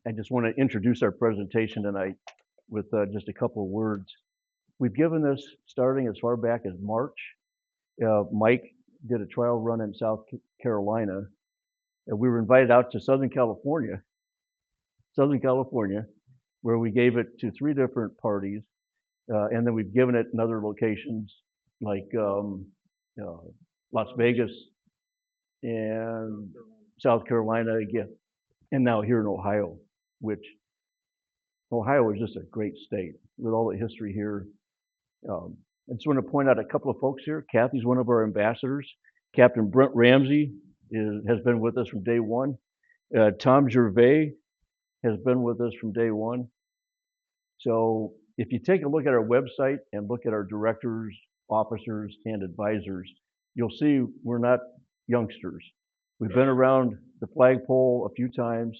I just want to introduce our presentation tonight with just a couple of words. We've given this starting as far back as March. Mike did a trial run in South Carolina. We were invited out to Southern California, where we gave it to 3 different parties. And then we've given it in other locations like Las Vegas and South Carolina again, and now here in Ohio, which Ohio is just a great state with all the history here. I just want to point out a couple of folks here. Kathy's one of our ambassadors. Captain Brent Ramsey has been with us from day one. Tom Gervais has been with us from day one. So if you take a look at our website and look at our directors, officers, and advisors, you'll see we're not youngsters. We've been around the flagpole a few times.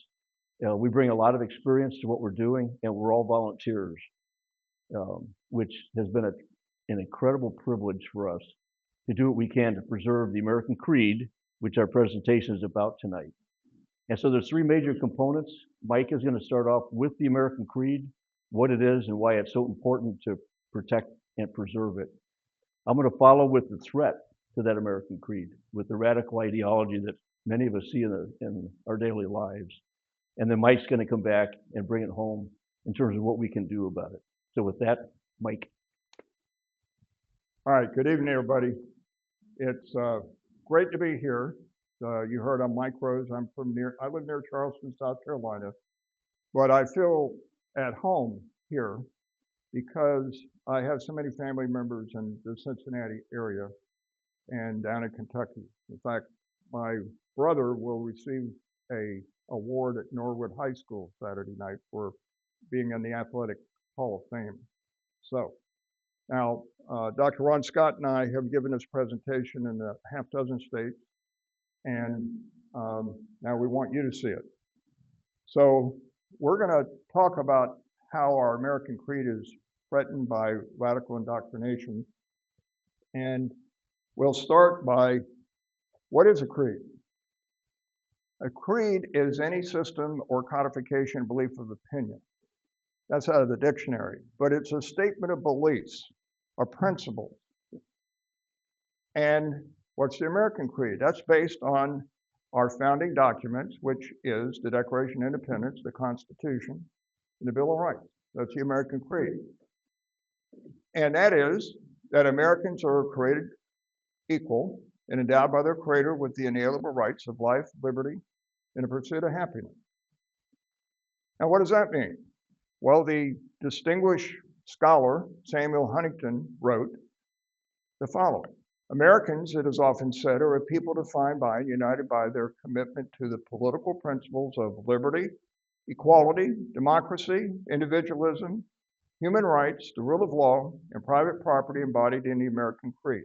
We bring a lot of experience to what we're doing, and we're all volunteers, which has been an incredible privilege for us to do what we can to preserve the American creed, which our presentation is about tonight. And so there's 3 major components. Mike is going to start off with the American creed, what it is and why it's so important to protect and preserve it. I'm going to follow with the threat to that American creed, with the radical ideology that many of us see in our daily lives. And then Mike's going to come back and bring it home in terms of what we can do about it. So with that, Mike. All right, good evening, everybody. It's great to be here. You heard I'm Mike Rose. I live near Charleston, South Carolina, but I feel at home here because I have so many family members in the Cincinnati area and down in Kentucky. In fact, my brother will receive a award at Norwood High School Saturday night for being in the Athletic Hall of Fame. So now, Dr. Ron Scott and I have given this presentation in a half dozen states, and now we want you to see it. So we're going to talk about how our American creed is threatened by radical indoctrination, and we'll start by, what is a creed? A creed is any system or codification belief of opinion. That's out of the dictionary, but it's a statement of beliefs or principles. And what's the American creed? That's based on our founding documents, which is the Declaration of Independence, the Constitution, and the Bill of Rights. That's the American creed. And that is that Americans are created equal and endowed by their Creator with the inalienable rights of life, liberty, and the pursuit of happiness. Now, what does that mean? Well, the distinguished scholar Samuel Huntington wrote the following. Americans, it is often said, are a people defined by and united by their commitment to the political principles of liberty, equality, democracy, individualism, human rights, the rule of law, and private property embodied in the American Creed.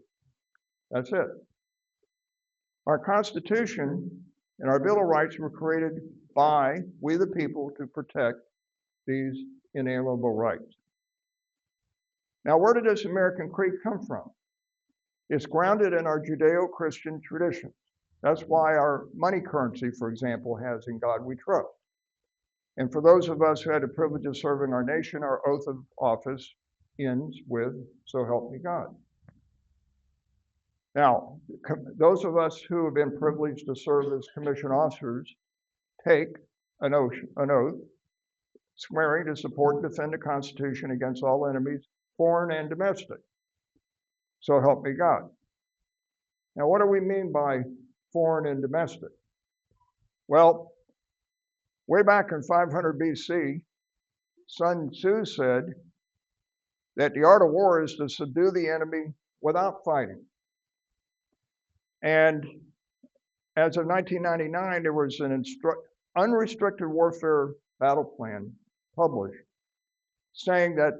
That's it. Our Constitution and our Bill of Rights were created by we the people to protect these inalienable rights. Now, where did this American Creed come from? It's grounded in our Judeo-Christian traditions. That's why our money currency, for example, has "In God We Trust." And for those of us who had the privilege of serving our nation, our oath of office ends with "So help me God." Now, those of us who have been privileged to serve as commissioned officers take an oath, swearing to support and defend the Constitution against all enemies, foreign and domestic. So help me God. Now, what do we mean by foreign and domestic? Well, way back in 500 BC, Sun Tzu said that the art of war is to subdue the enemy without fighting. And as of 1999, there was an unrestricted warfare battle plan published saying that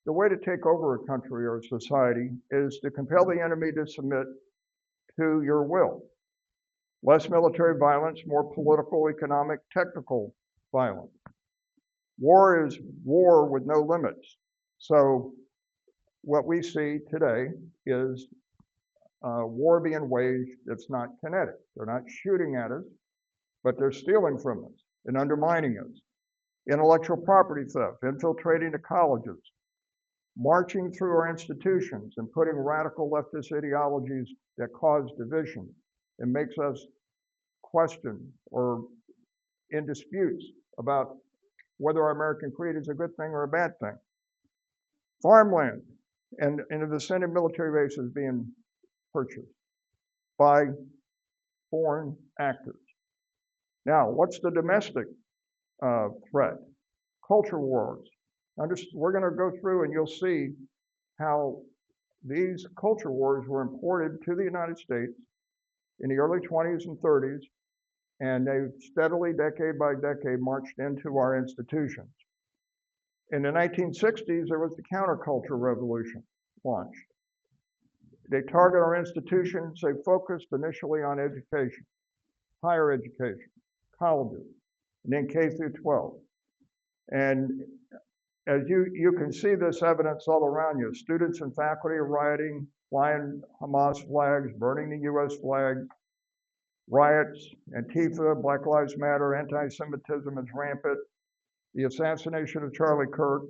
the way to take over a country or a society is to compel the enemy to submit to your will. Less military violence, more political, economic, technical violence. War is war with no limits. So what we see today is war being waged that's not kinetic. They're not shooting at us, but they're stealing from us and undermining us. intellectual property theft, infiltrating the colleges, marching through our institutions and putting radical leftist ideologies that cause division and makes us question or in disputes about whether our American creed is a good thing or a bad thing. Farmland and in the vicinity of military bases being purchased by foreign actors. Now, what's the domestic threat? Culture wars. We're going to go through and you'll see how these culture wars were imported to the United States in the early 20s and 30s, and they've steadily, decade by decade, marched into our institutions. In the 1960s, there was the counterculture revolution launched. They target our institutions. They focused initially on education, higher education, colleges, and then K through 12. And as you can see this evidence all around you, students and faculty are rioting, flying Hamas flags, burning the US flag, riots, Antifa, Black Lives Matter, anti-Semitism is rampant, the assassination of Charlie Kirk,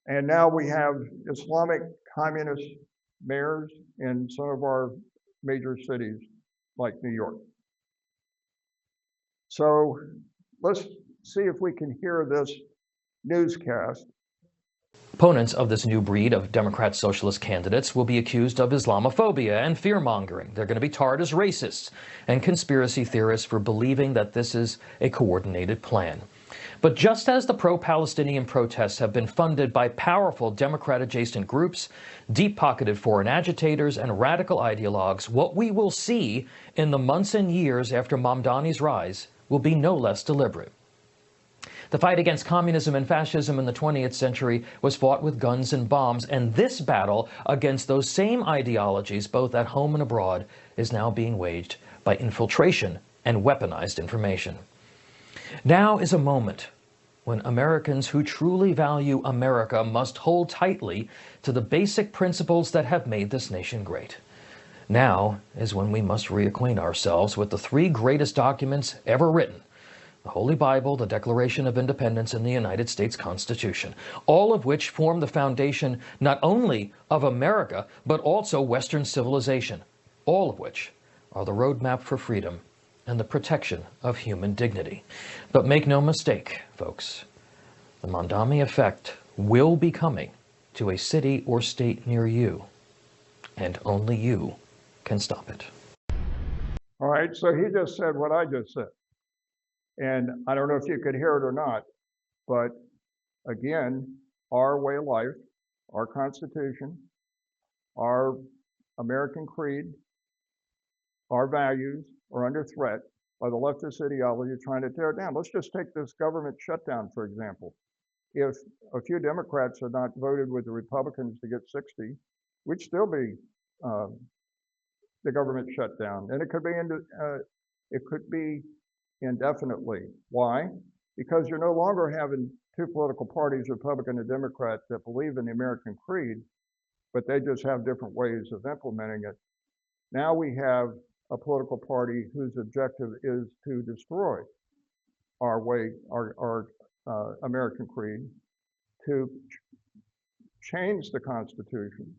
and now we have Islamic communist mayors in some of our major cities like New York. So let's see if we can hear this newscast. Opponents of this new breed of Democrat socialist candidates will be accused of Islamophobia and fear-mongering. They're going to be tarred as racists and conspiracy theorists for believing that this is a coordinated plan. But just as the pro-Palestinian protests have been funded by powerful Democrat-adjacent groups, deep-pocketed foreign agitators, and radical ideologues, what we will see in the months and years after Mamdani's rise will be no less deliberate. The fight against communism and fascism in the 20th century was fought with guns and bombs, and this battle against those same ideologies, both at home and abroad, is now being waged by infiltration and weaponized information. Now is a moment when Americans who truly value America must hold tightly to the basic principles that have made this nation great. Now is when we must reacquaint ourselves with the three greatest documents ever written: the Holy Bible, the Declaration of Independence, and the United States Constitution, all of which form the foundation not only of America, but also Western civilization, all of which are the roadmap for freedom and the protection of human dignity. But make no mistake, folks, the Mamdani effect will be coming to a city or state near you, and only you can stop it. All right, so he just said what I just said. And I don't know if you could hear it or not, but again, our way of life, our Constitution, our American creed, our values are under threat by the leftist ideology trying to tear it down. Let's just take this government shutdown, for example. If a few Democrats had not voted with the Republicans to get 60, we'd still be the government shutdown. And it could be indefinitely. Why? Because you're no longer having two political parties, Republican and Democrat, that believe in the American creed, but they just have different ways of implementing it. Now we have a political party whose objective is to destroy our American creed, to change the Constitution,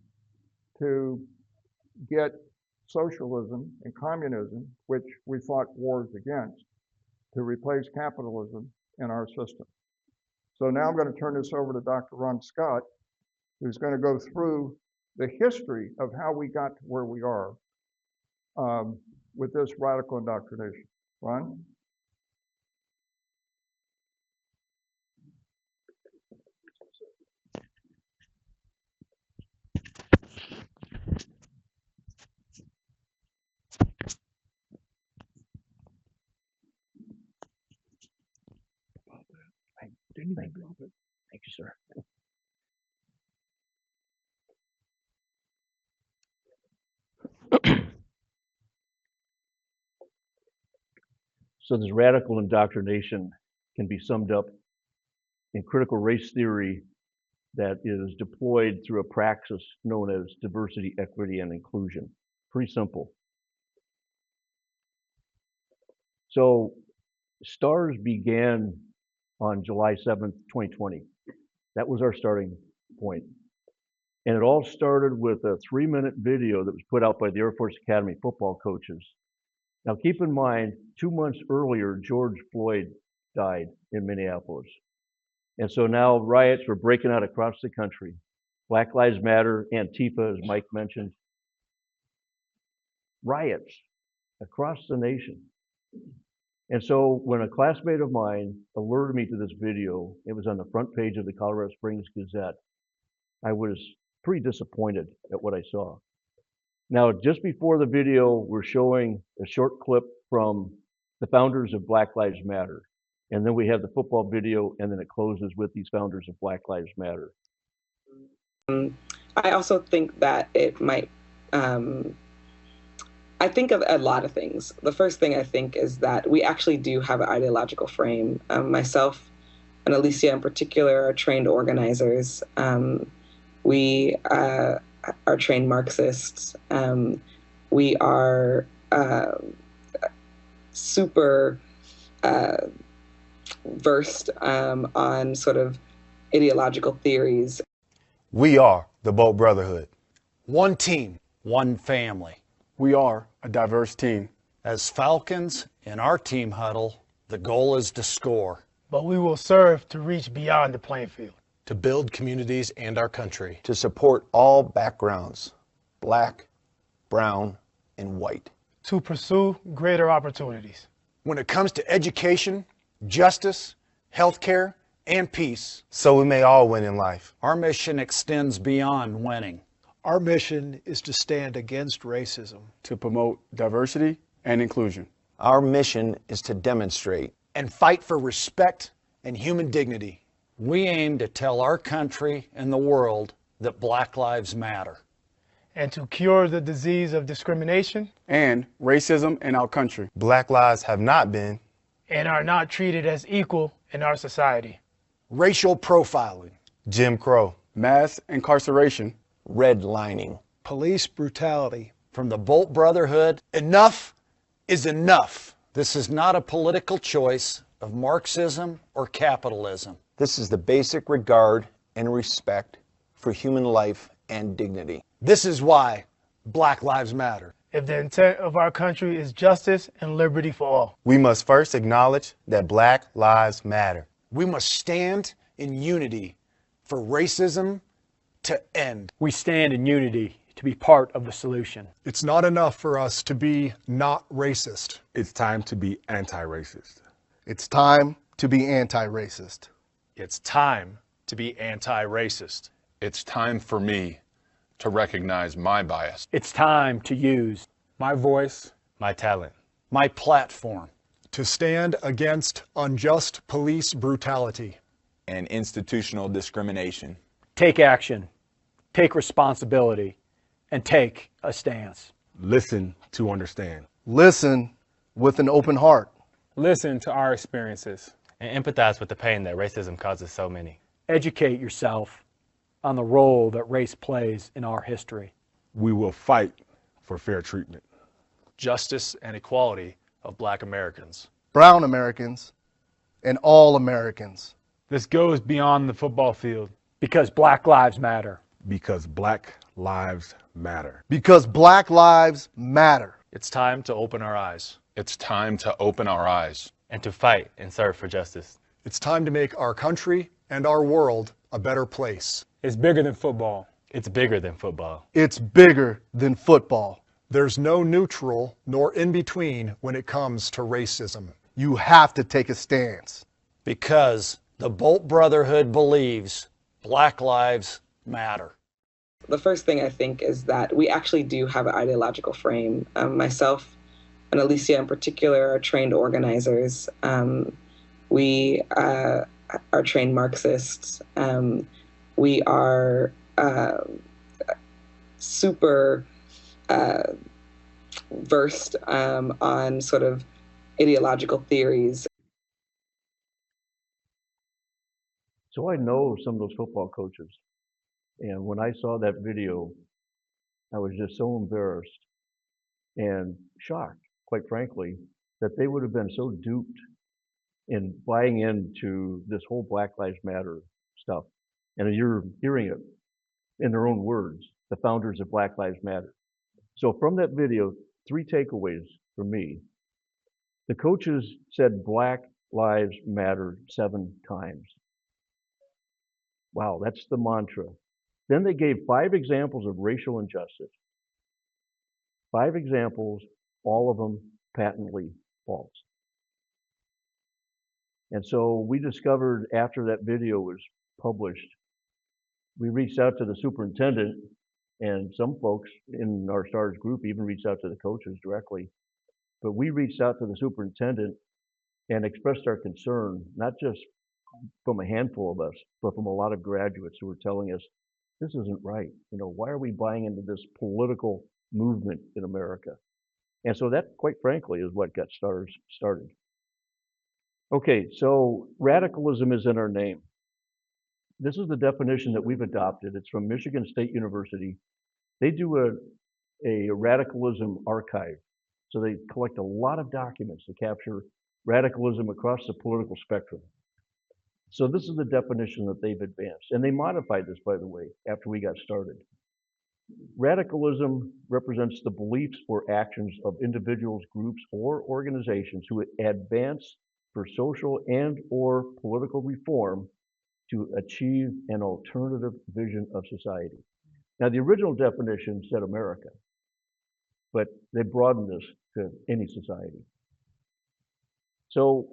to get socialism and communism, which we fought wars against, to replace capitalism in our system. So now I'm going to turn this over to Dr. Ron Scott, who's going to go through the history of how we got to where we are with this radical indoctrination. Ron? Thank you, sir. So this radical indoctrination can be summed up in critical race theory that is deployed through a praxis known as diversity, equity, and inclusion. Pretty simple. So STARRS began on July 7th, 2020. That was our starting point. And it all started with a 3-minute video that was put out by the Air Force Academy football coaches. Now keep in mind, 2 months earlier, George Floyd died in Minneapolis. And so now riots were breaking out across the country. Black Lives Matter, Antifa, as Mike mentioned. Riots across the nation. And so when a classmate of mine alerted me to this video, it was on the front page of the Colorado Springs Gazette. I was pretty disappointed at what I saw. Now, just before the video, we're showing a short clip from the founders of Black Lives Matter. And then we have the football video, and then it closes with these founders of Black Lives Matter. I also think that it might, I think of a lot of things. The first thing I think is that we actually do have an ideological frame. Myself and Alicia in particular are trained organizers. We are trained Marxists. We are super versed on sort of ideological theories. We are the Bolt Brotherhood. One team, one family. We are a diverse team. As Falcons in our team huddle, the goal is to score. But we will serve to reach beyond the playing field. To build communities and our country. To support all backgrounds, black, brown, and white. To pursue greater opportunities. When it comes to education, justice, healthcare, and peace. So we may all win in life. Our mission extends beyond winning. Our mission is to stand against racism. To promote diversity and inclusion. Our mission is to demonstrate and fight for respect and human dignity. We aim to tell our country and the world that Black Lives Matter. And to cure the disease of discrimination and racism in our country. Black lives have not been and are not treated as equal in our society. Racial profiling, Jim Crow, mass incarceration, redlining, police brutality. From the Bolt Brotherhood, enough is enough. This is not a political choice of Marxism or capitalism. This is the basic regard and respect for human life and dignity. This is why Black Lives Matter. If the intent of our country is justice and liberty for all, we must first acknowledge that Black Lives Matter. We must stand in unity for racism to end. We stand in unity to be part of the solution. It's not enough for us to be not racist. It's time to be anti-racist. It's time to be anti-racist. It's time to be anti-racist. It's time for me to recognize my bias. It's time to use my voice, my talent, my platform. To stand against unjust police brutality and institutional discrimination. Take action, take responsibility, and take a stance. Listen to understand. Listen with an open heart. Listen to our experiences. And empathize with the pain that racism causes so many. Educate yourself on the role that race plays in our history. We will fight for fair treatment. Justice and equality of Black Americans. Brown Americans and all Americans. This goes beyond the football field. Because Black Lives Matter. Because Black Lives Matter. Because Black Lives Matter. It's time to open our eyes. It's time to open our eyes. And to fight and serve for justice. It's time to make our country and our world a better place. It's bigger than football. It's bigger than football. It's bigger than football. There's no neutral nor in between when it comes to racism. You have to take a stance. Because the Bolt Brotherhood believes Black Lives Matter. The first thing I think is that we actually do have an ideological frame. Myself and Alicia in particular are trained organizers. We are trained Marxists. We are super versed on sort of ideological theories. So I know some of those football coaches. And when I saw that video, I was just so embarrassed and shocked, quite frankly, that they would have been so duped in buying into this whole Black Lives Matter stuff. And you're hearing it in their own words, the founders of Black Lives Matter. So from that video, 3 takeaways for me. The coaches said Black Lives Matter 7 times. Wow, that's the mantra. Then they gave 5 examples of racial injustice. 5 examples, all of them patently false. And so we discovered after that video was published, we reached out to the superintendent, and some folks in our STARRS group even reached out to the coaches directly. But we reached out to the superintendent and expressed our concern, not just from a handful of us, but from a lot of graduates who were telling us, this isn't right. You know, why are we buying into this political movement in America? And so that, quite frankly, is what got STARRS started. Okay, so radicalism is in our name. This is the definition that we've adopted. It's from Michigan State University. They do a radicalism archive. So they collect a lot of documents to capture radicalism across the political spectrum. So this is the definition that they've advanced. And they modified this, by the way, after we got started. Radicalism represents the beliefs or actions of individuals, groups, or organizations who advance for social and or political reform to achieve an alternative vision of society. Now, the original definition said America, but they broadened this to any society. So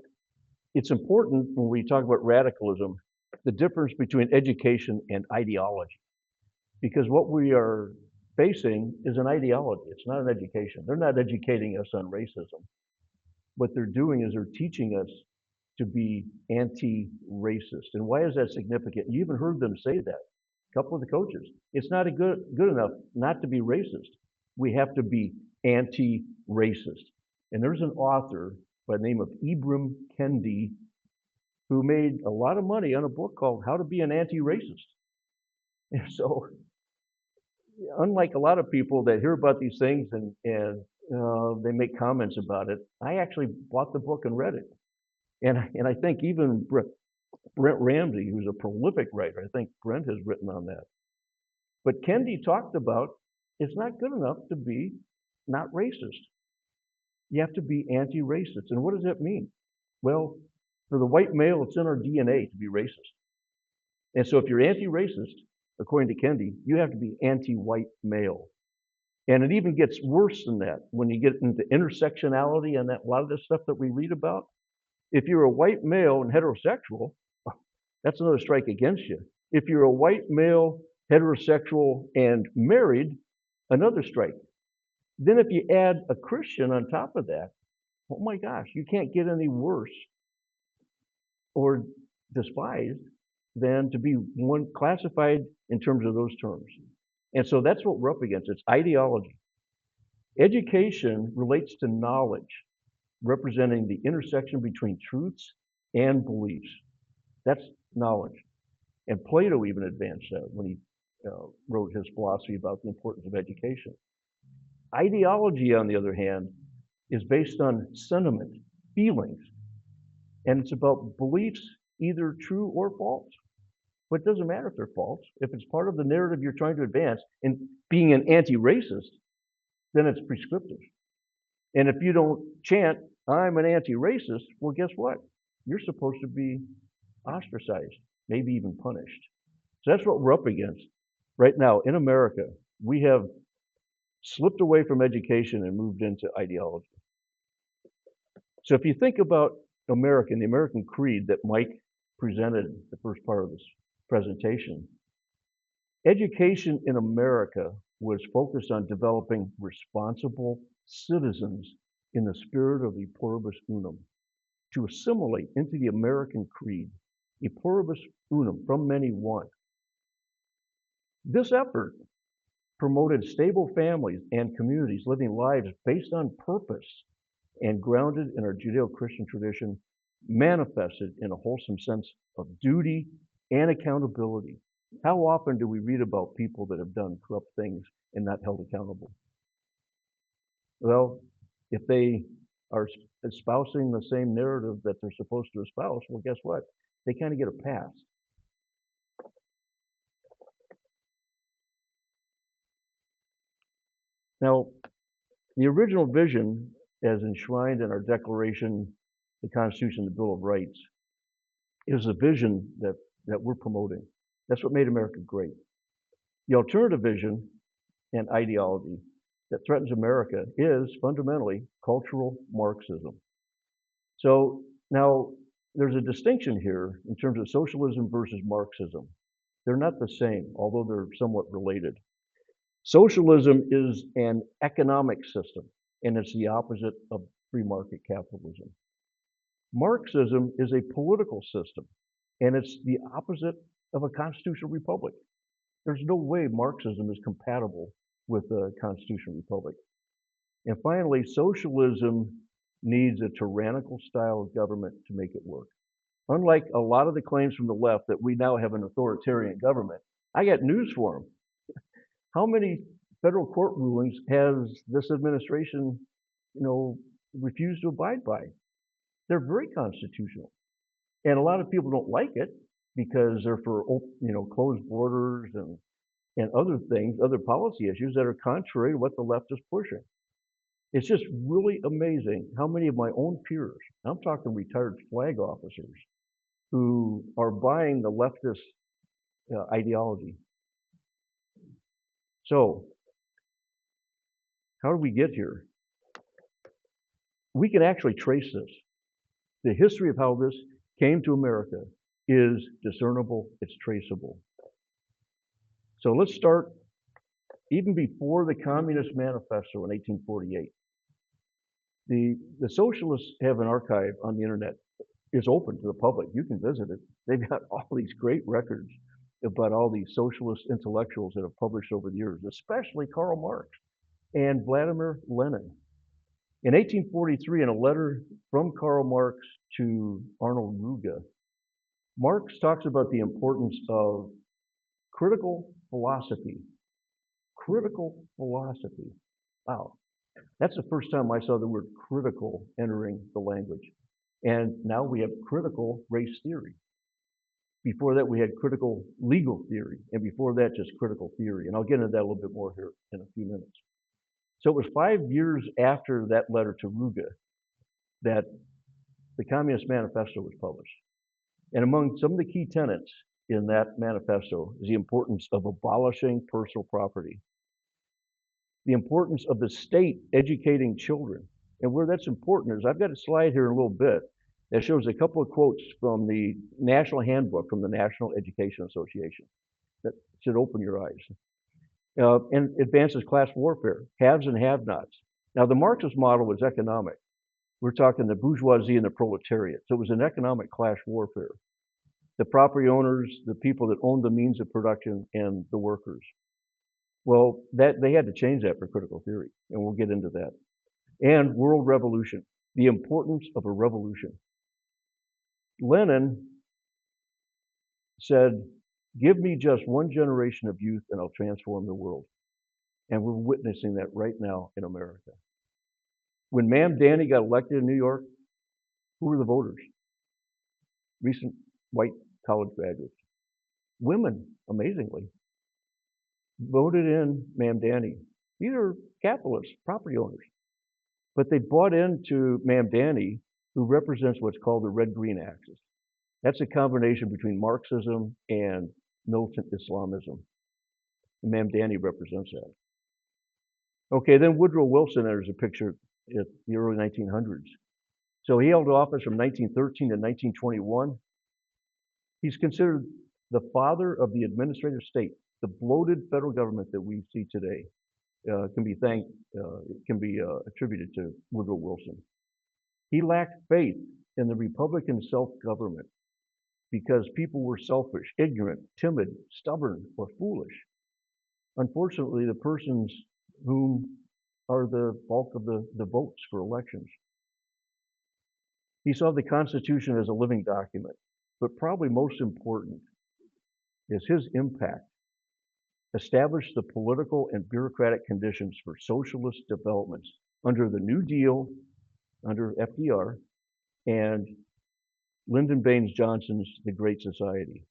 it's important when we talk about radicalism, the difference between education and ideology, because what we are facing is an ideology. It's not an education. They're not educating us on racism. What they're doing is they're teaching us to be anti-racist. And why is that significant? You even heard them say that, a couple of the coaches. It's not good enough not to be racist. We have to be anti-racist. And there's an author by the name of Ibram Kendi who made a lot of money on a book called How to Be an Anti-Racist. And so, unlike a lot of people that hear about these things and they make comments about it, I actually bought the book and read it. And I think even Brent Ramsey, who's a prolific writer, I think Brent has written on that. But Kendi talked about it's not good enough to be not racist. You have to be anti-racist. And what does that mean? Well, for the white male, it's in our DNA to be racist. And so if you're anti-racist, according to Kendi, you have to be anti-white male. And it even gets worse than that when you get into intersectionality and that, a lot of this stuff that we read about. If you're a white male and heterosexual, that's another strike against you. If you're a white male, heterosexual, and married, another strike. Then if you add a Christian on top of that, oh my gosh, you can't get any worse or despised than to be one classified in terms of those terms. And so that's what we're up against. It's ideology. Education relates to knowledge, representing the intersection between truths and beliefs. That's knowledge. And Plato even advanced that when he wrote his philosophy about the importance of education. Ideology, on the other hand, is based on sentiment, feelings, and it's about beliefs, either true or false. But it doesn't matter if they're false. If it's part of the narrative you're trying to advance, and being an anti-racist, then it's prescriptive. And if you don't chant, I'm an anti-racist, well, guess what? You're supposed to be ostracized, maybe even punished. So that's what we're up against. Right now, in America, we have slipped away from education and moved into ideology. So if you think about America, the American creed that Mike presented the first part of this presentation, education in America was focused on developing responsible citizens in the spirit of e pluribus unum, to assimilate into the American creed, e pluribus unum, from many one. This effort promoted stable families and communities living lives based on purpose and grounded in our Judeo-Christian tradition, manifested in a wholesome sense of duty and accountability. How often do we read about people that have done corrupt things and not held accountable? Well, if they are espousing the same narrative that they're supposed to espouse, well, guess what? They kind of get a pass. Now, the original vision, as enshrined in our Declaration, the Constitution, the Bill of Rights, is a vision that we're promoting. That's what made America great. The alternative vision and ideology that threatens America is fundamentally cultural Marxism. So now there's a distinction here in terms of socialism versus Marxism. They're not the same, although they're somewhat related. Socialism is an economic system, and it's the opposite of free market capitalism. Marxism is a political system, and it's the opposite of a constitutional republic. There's no way Marxism is compatible with a constitutional republic. And finally, socialism needs a tyrannical style of government to make it work. Unlike a lot of the claims from the left that we now have an authoritarian government, I got news for them. How many federal court rulings has this administration, refused to abide by? They're very constitutional. And a lot of people don't like it because they're for, closed borders and other things, other policy issues that are contrary to what the left is pushing. It's just really amazing how many of my own peers, I'm talking retired flag officers, who are buying the leftist ideology. So, how did we get here? We can actually trace this. The history of how this came to America is discernible, it's traceable. So let's start even before the Communist Manifesto in 1848. The socialists have an archive on the internet. It's open to the public. You can visit it. They've got all these great records about all these socialist intellectuals that have published over the years, especially Karl Marx and Vladimir Lenin. In 1843, in a letter from Karl Marx to Arnold Ruge, Marx talks about the importance of critical philosophy. Critical philosophy. Wow. That's the first time I saw the word critical entering the language. And now we have critical race theory. Before that, we had critical legal theory. And before that, just critical theory. And I'll get into that a little bit more here in a few minutes. So it was 5 years after that letter to Ruge that the Communist Manifesto was published. And among some of the key tenets in that manifesto is the importance of abolishing personal property, the importance of the state educating children. And where that's important is I've got a slide here in a little bit that shows a couple of quotes from the National Handbook from the National Education Association that should open your eyes. And advances class warfare, haves and have-nots. Now, the Marxist model was economic. We're talking the bourgeoisie and the proletariat. So it was an economic class warfare. The property owners, the people that owned the means of production, and the workers. Well, they had to change that for critical theory, and we'll get into that. And world revolution, the importance of a revolution. Lenin said, "Give me just one generation of youth and I'll transform the world." And we're witnessing that right now in America. When Ma'am Danny got elected in New York, who were the voters? Recent white college graduates. Women, amazingly, voted in Ma'am Danny. These are capitalists, property owners. But they bought into Ma'am Danny, who represents what's called the red-green axis. That's a combination between Marxism and militant Islamism. And Ma'am Danny represents that. Okay, then Woodrow Wilson enters the picture in the early 1900s. So he held office from 1913 to 1921. He's considered the father of the administrative state. The bloated federal government that we see today can be attributed to Woodrow Wilson. He lacked faith in the Republican self-government because people were selfish, ignorant, timid, stubborn, or foolish. Unfortunately, the persons whom are the bulk of the votes for elections. He saw the Constitution as a living document, but probably most important is his impact established the political and bureaucratic conditions for socialist developments under the New Deal under FDR, and Lyndon Baines Johnson's The Great Society.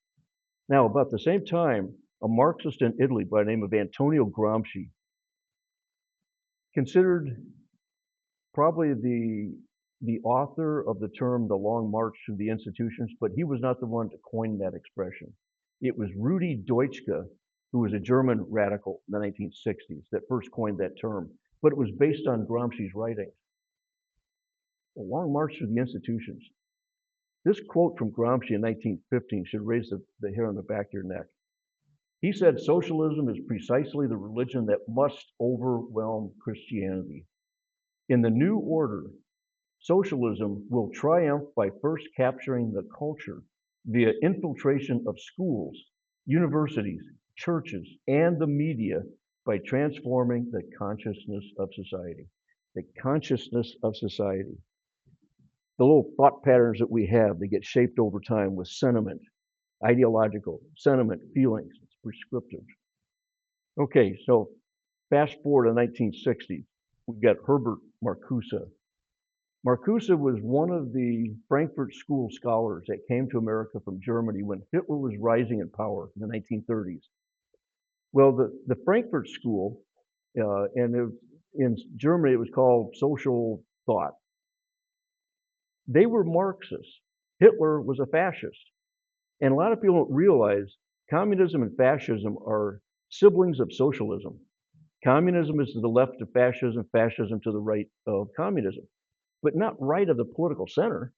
Now, about the same time, a Marxist in Italy by the name of Antonio Gramsci, considered probably the author of the term the long march through the institutions, but he was not the one to coin that expression. It was Rudi Deutschke, who was a German radical in the 1960s, that first coined that term, but it was based on Gramsci's writings. The long march through the institutions. This quote from Gramsci in 1915 should raise the hair on the back of your neck. He said, socialism is precisely the religion that must overwhelm Christianity. In the new order, socialism will triumph by first capturing the culture via infiltration of schools, universities, churches, and the media by transforming the consciousness of society. The consciousness of society. The little thought patterns that we have, they get shaped over time with sentiment, ideological, sentiment, feelings, it's prescriptive. Okay, so fast forward to the 1960s, we've got Herbert Marcuse. Marcuse was one of the Frankfurt School scholars that came to America from Germany when Hitler was rising in power in the 1930s. Well, the Frankfurt School, in Germany, it was called social thought. They were Marxists. Hitler was a fascist. And a lot of people don't realize communism and fascism are siblings of socialism. Communism is to the left of fascism, fascism to the right of communism, but not right of the political center.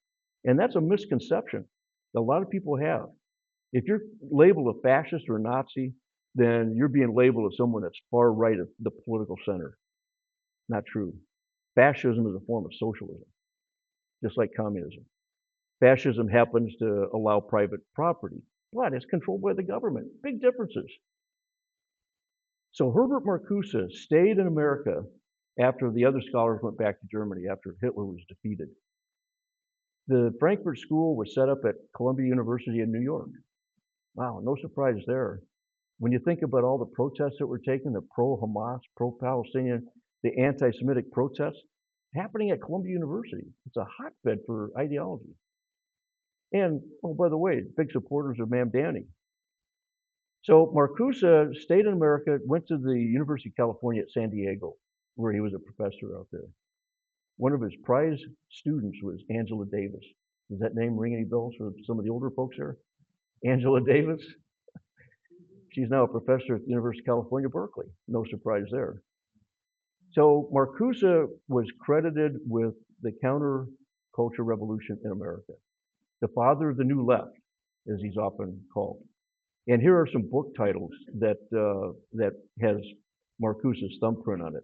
And that's a misconception that a lot of people have. If you're labeled a fascist or a Nazi, then you're being labeled as someone that's far right of the political center. Not true. Fascism is a form of socialism, just like communism. Fascism happens to allow private property, but it's controlled by the government. Big differences. So Herbert Marcuse stayed in America after the other scholars went back to Germany after Hitler was defeated. The Frankfurt School was set up at Columbia University in New York. Wow, no surprise there. When you think about all the protests that were taken, the pro-Hamas, pro-Palestinian, the anti-Semitic protests, happening at Columbia University. It's a hotbed for ideology. And, oh, by the way, big supporters of Mamdani. So Marcuse stayed in America, went to the University of California at San Diego, where he was a professor out there. One of his prize students was Angela Davis. Does that name ring any bells for some of the older folks there? Angela Davis? She's now a professor at the University of California, Berkeley. No surprise there. So Marcuse was credited with the counterculture revolution in America. The father of the new left, as he's often called. And here are some book titles that has Marcuse's thumbprint on it.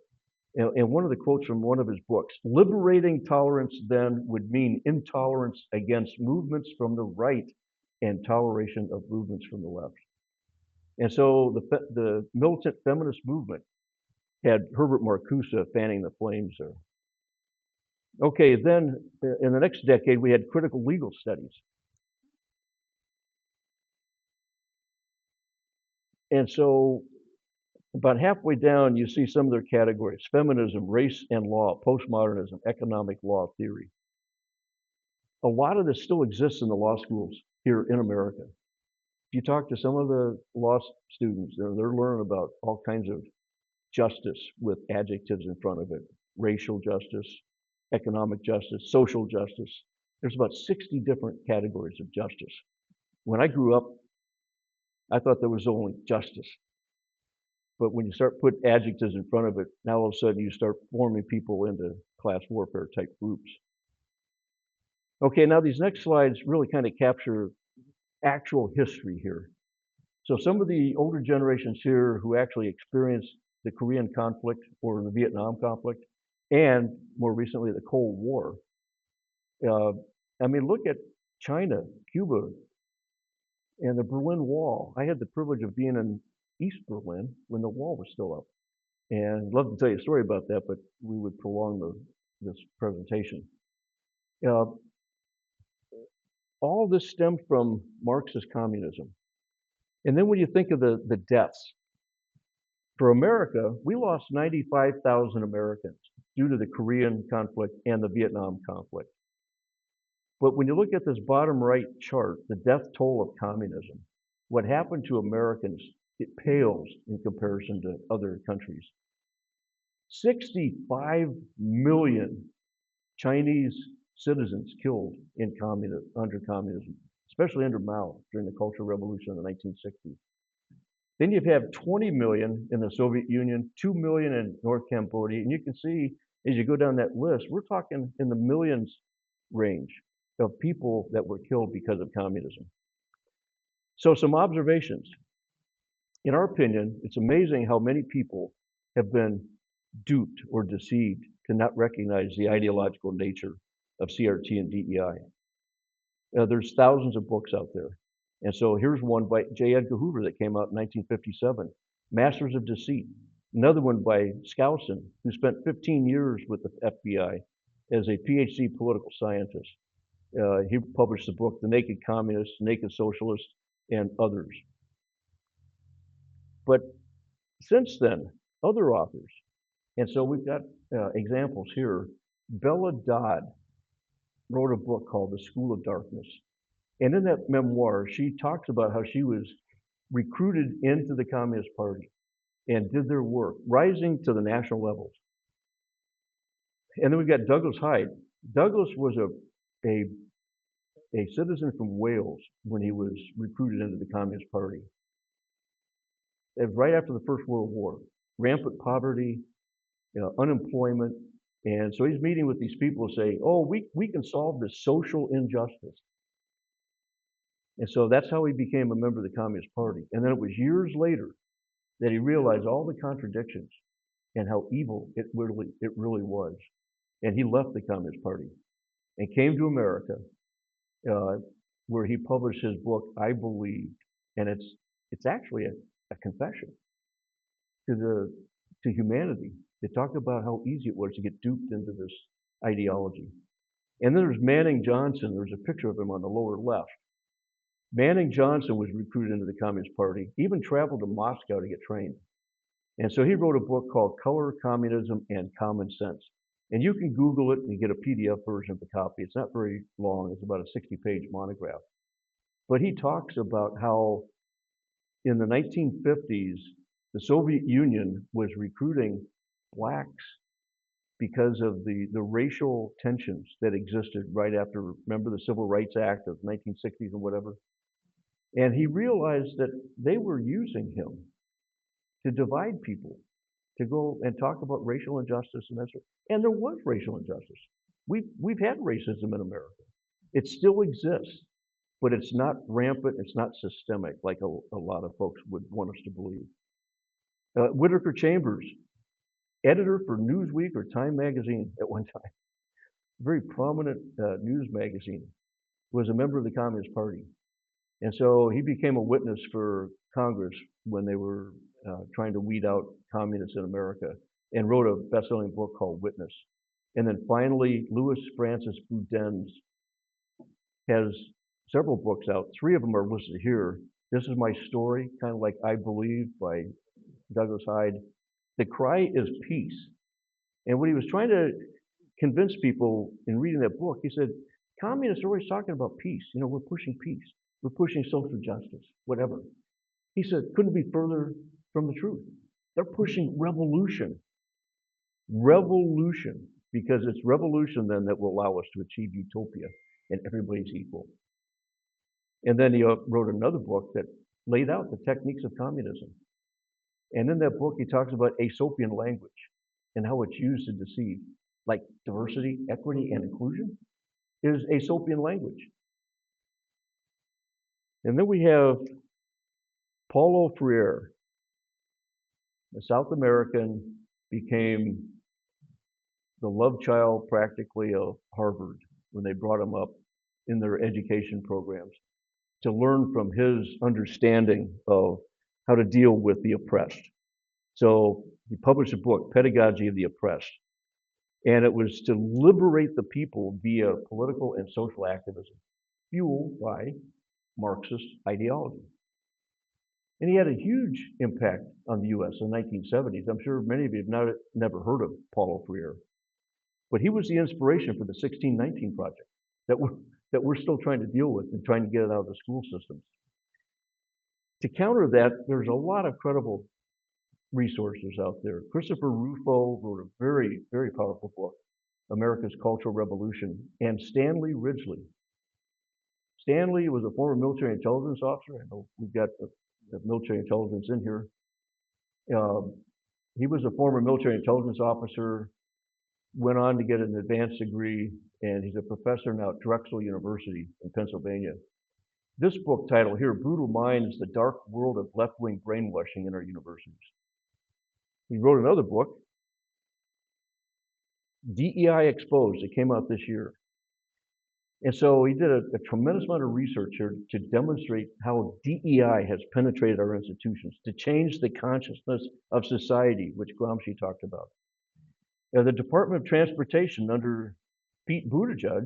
And one of the quotes from one of his books, liberating tolerance then would mean intolerance against movements from the right and toleration of movements from the left. And so the militant feminist movement had Herbert Marcuse fanning the flames there. Okay, then in the next decade, we had critical legal studies. And so about halfway down, you see some of their categories: feminism, race and law, postmodernism, economic law theory. A lot of this still exists in the law schools here in America. If you talk to some of the law students, they're learning about all kinds of justice with adjectives in front of it: racial justice, economic justice, social justice. There's about 60 different categories of justice. When I grew up, I thought there was only justice. But when you start putting adjectives in front of it, now all of a sudden you start forming people into class warfare type groups. Okay, now these next slides really kind of capture actual history here. So some of the older generations here who actually experienced the Korean conflict or the Vietnam conflict, and more recently the Cold War. I mean, look at China, Cuba, and the Berlin Wall. I had the privilege of being in East Berlin when the wall was still up. And I'd love to tell you a story about that, but we would prolong this presentation. All this stemmed from Marxist communism. And then when you think of the deaths, for America, we lost 95,000 Americans due to the Korean conflict and the Vietnam conflict. But when you look at this bottom right chart, the death toll of communism, what happened to Americans, it pales in comparison to other countries. 65 million Chinese citizens killed in under communism, especially under Mao during the Cultural Revolution in the 1960s. Then you have 20 million in the Soviet Union, 2 million in North Cambodia, and you can see as you go down that list, we're talking in the millions range of people that were killed because of communism. So some observations. In our opinion, it's amazing how many people have been duped or deceived to not recognize the ideological nature of CRT and DEI. There's thousands of books out there. And so here's one by J. Edgar Hoover that came out in 1957, Masters of Deceit. Another one by Skousen, who spent 15 years with the FBI as a PhD political scientist. He published the book, The Naked Communists, Naked Socialists, and others. But since then, other authors, and so we've got examples here. Bella Dodd wrote a book called The School of Darkness. And in that memoir, she talks about how she was recruited into the Communist Party and did their work, rising to the national levels. And then we've got Douglas Hyde. Douglas was a citizen from Wales when he was recruited into the Communist Party. Right after the First World War, rampant poverty, unemployment, and so he's meeting with these people who say, oh, we can solve this social injustice. And so that's how he became a member of the Communist Party. And then it was years later that he realized all the contradictions and how evil it really was. And he left the Communist Party and came to America, where he published his book, I Believe. And it's actually a confession to humanity. They talk about how easy it was to get duped into this ideology. And then there's Manning Johnson. There's a picture of him on the lower left. Manning Johnson was recruited into the Communist Party, even traveled to Moscow to get trained. And so he wrote a book called Color, Communism, and Common Sense. And you can Google it and get a PDF version of the copy. It's not very long. It's about a 60-page monograph. But he talks about how in the 1950s, the Soviet Union was recruiting blacks because of the racial tensions that existed right after, remember the Civil Rights Act of 1960s and whatever? And he realized that they were using him to divide people, to go and talk about racial injustice and that sort. And there was racial injustice. We've had racism in America. It still exists, but it's not rampant, it's not systemic like a lot of folks would want us to believe. Whittaker Chambers, editor for Newsweek or Time magazine at one time, very prominent news magazine, was a member of the Communist Party. And so he became a witness for Congress when they were trying to weed out communists in America and wrote a best-selling book called Witness. And then finally, Louis Francis Boudin's has several books out. 3 of them are listed here. This Is My Story, kind of like I Believe by Douglas Hyde. The Cry is Peace. And what he was trying to convince people in reading that book, he said, communists are always talking about peace. You know, we're pushing peace. We're pushing social justice, whatever. He said, couldn't be further from the truth. They're pushing revolution. Revolution, because it's revolution then that will allow us to achieve utopia and everybody's equal. And then he wrote another book that laid out the techniques of communism. And in that book, he talks about Aesopian language and how it's used to deceive, like diversity, equity, and inclusion is Aesopian language. And then we have Paulo Freire, a South American, became the love child practically of Harvard when they brought him up in their education programs to learn from his understanding of how to deal with the oppressed. So he published a book, Pedagogy of the Oppressed, and it was to liberate the people via political and social activism, fueled by Marxist ideology. And he had a huge impact on the US in the 1970s. I'm sure many of you have never heard of Paulo Freire. But he was the inspiration for the 1619 project that we're still trying to deal with and trying to get it out of the school systems. To counter that, there's a lot of credible resources out there. Christopher Rufo wrote a very, very powerful book, America's Cultural Revolution, and Stanley Ridgely. Stanley was a former military intelligence officer. I know we've got the military intelligence in here. He was a former military intelligence officer, went on to get an advanced degree, and he's a professor now at Drexel University in Pennsylvania. This book title here, Brutal Minds, The Dark World of Left-Wing Brainwashing in Our Universities. He wrote another book, DEI Exposed. It came out this year. And so he did a tremendous amount of research here to demonstrate how DEI has penetrated our institutions, to change the consciousness of society, which Gramsci talked about. The Department of Transportation under Pete Buttigieg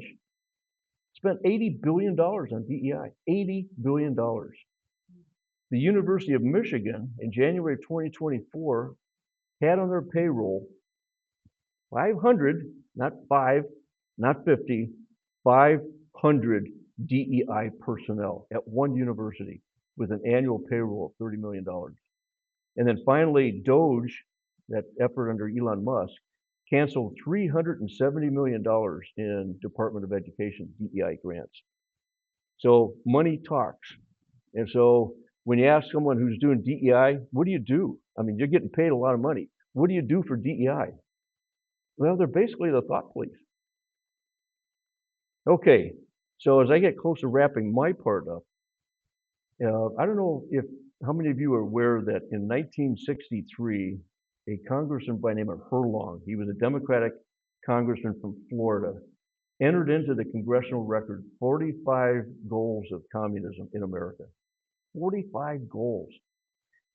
spent $80 billion on DEI, $80 billion. The University of Michigan in January 2024 had on their payroll 500, not 5, not 50, 500 DEI personnel at one university with an annual payroll of $30 million. And then finally, DOGE, that effort under Elon Musk, canceled $370 million in Department of Education DEI grants. So money talks. And so when you ask someone who's doing DEI, what do you do? I mean, you're getting paid a lot of money. What do you do for DEI? Well, they're basically the thought police. Okay, so as I get close to wrapping my part up, I don't know how many of you are aware that in 1963, a congressman by the name of Herlong, he was a Democratic congressman from Florida, entered into the congressional record 45 goals of communism in America. 45 goals.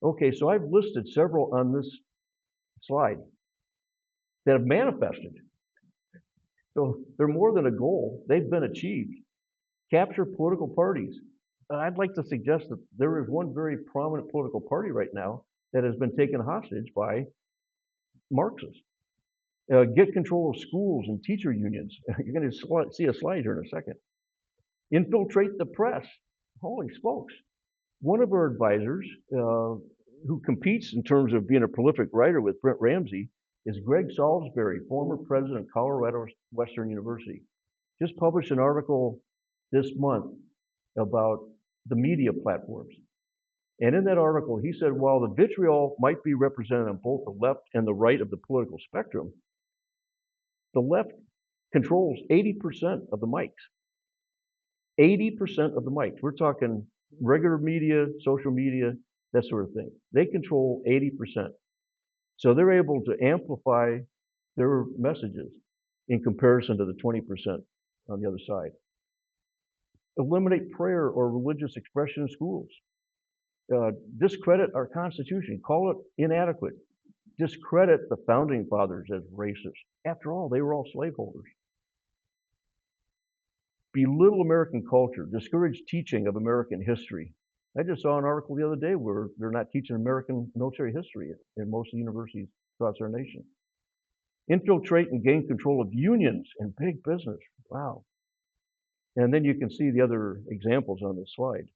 Okay, so I've listed several on this slide that have manifested. So they're more than a goal, they've been achieved. Capture political parties. I'd like to suggest that there is one very prominent political party right now that has been taken hostage by Marxists. Get control of schools and teacher unions. You're going to see a slide here in a second. Infiltrate the press. Holy smokes. One of our advisors, who competes in terms of being a prolific writer with Brent Ramsey, is Greg Salisbury, former president of Colorado Western University. Just published an article this month about the media platforms. And in that article, he said, while the vitriol might be represented on both the left and the right of the political spectrum, the left controls 80% of the mics. 80% of the mics. We're talking regular media, social media, that sort of thing. They control 80%. So they're able to amplify their messages in comparison to the 20% on the other side. Eliminate prayer or religious expression in schools. Discredit our Constitution, call it inadequate. Discredit the founding fathers as racist. After all, they were all slaveholders. Belittle American culture, discourage teaching of American history. I just saw an article the other day where they're not teaching American military history in most of the universities across our nation. Infiltrate and gain control of unions and big business. Wow. And then you can see the other examples on this slide.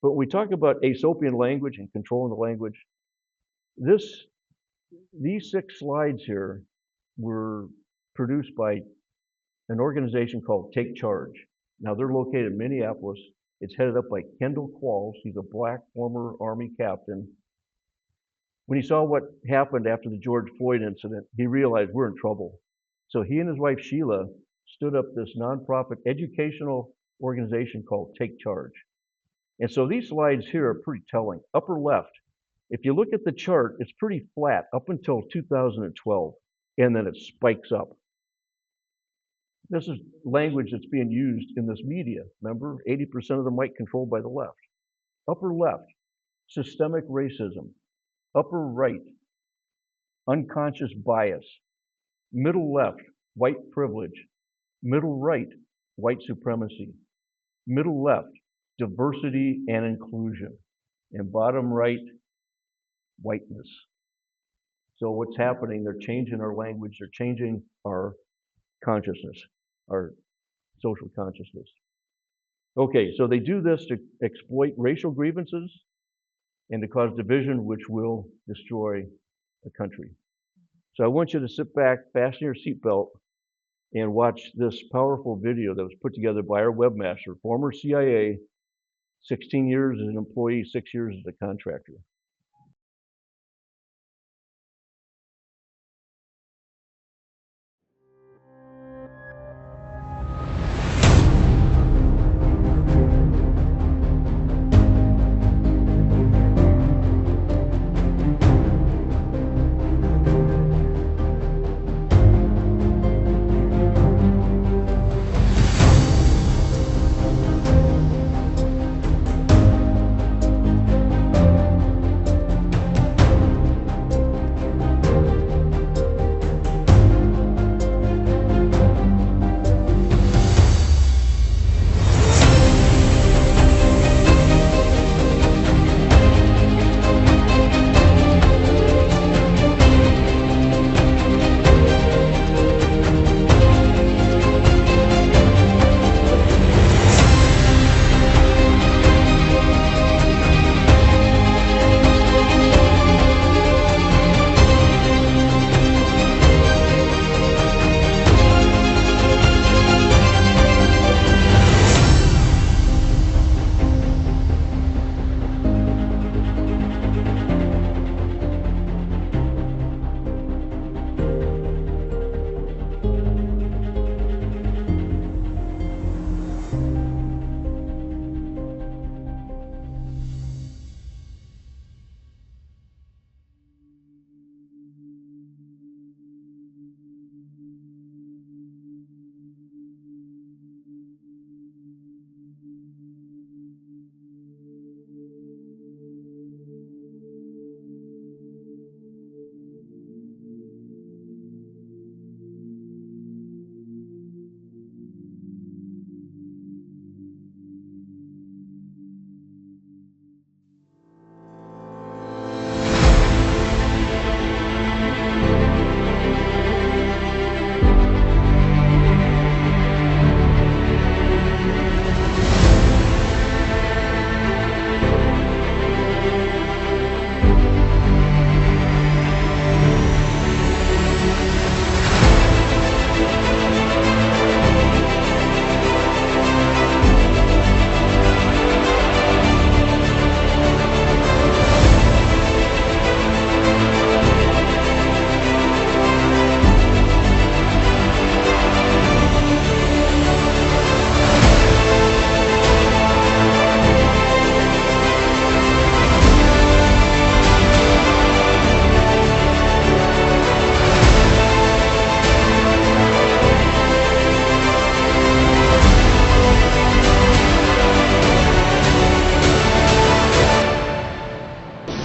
But when we talk about Aesopian language and controlling the language, these 6 slides here were produced by an organization called Take Charge. Now they're located in Minneapolis. It's headed up by Kendall Qualls. He's a black former Army captain. When he saw what happened after the George Floyd incident, he realized we're in trouble. So he and his wife Sheila stood up this nonprofit educational organization called Take Charge. And so these slides here are pretty telling. Upper left, if you look at the chart, it's pretty flat up until 2012, and then it spikes up. This is language that's being used in this media. Remember, 80% of the mic controlled by the left. Upper left, systemic racism. Upper right, unconscious bias. Middle left, white privilege. Middle right, white supremacy. Middle left, diversity and inclusion. And bottom right, whiteness. So what's happening, they're changing our language, they're changing our consciousness, our social consciousness. Okay, so they do this to exploit racial grievances and to cause division, which will destroy a country. So I want you to sit back, fasten your seatbelt, and watch this powerful video that was put together by our webmaster, former CIA, 16 years as an employee, 6 years as a contractor.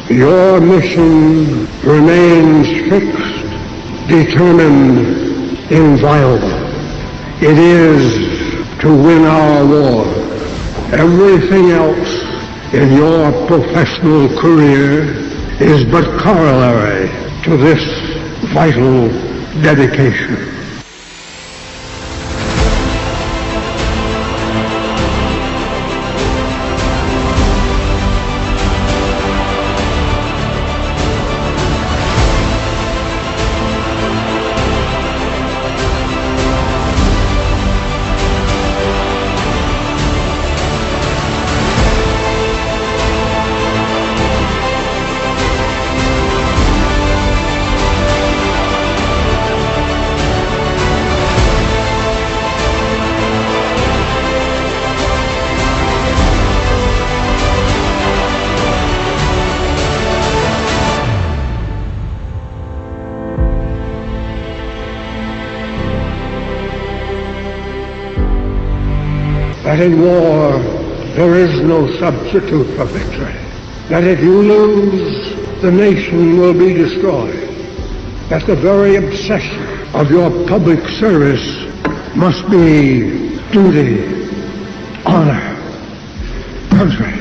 Your mission remains fixed, determined, inviolable. It is to win our war. Everything else in your professional career is but corollary to this vital dedication. That in war there is no substitute for victory. That if you lose, the nation will be destroyed. That the very obsession of your public service must be duty, honor, country.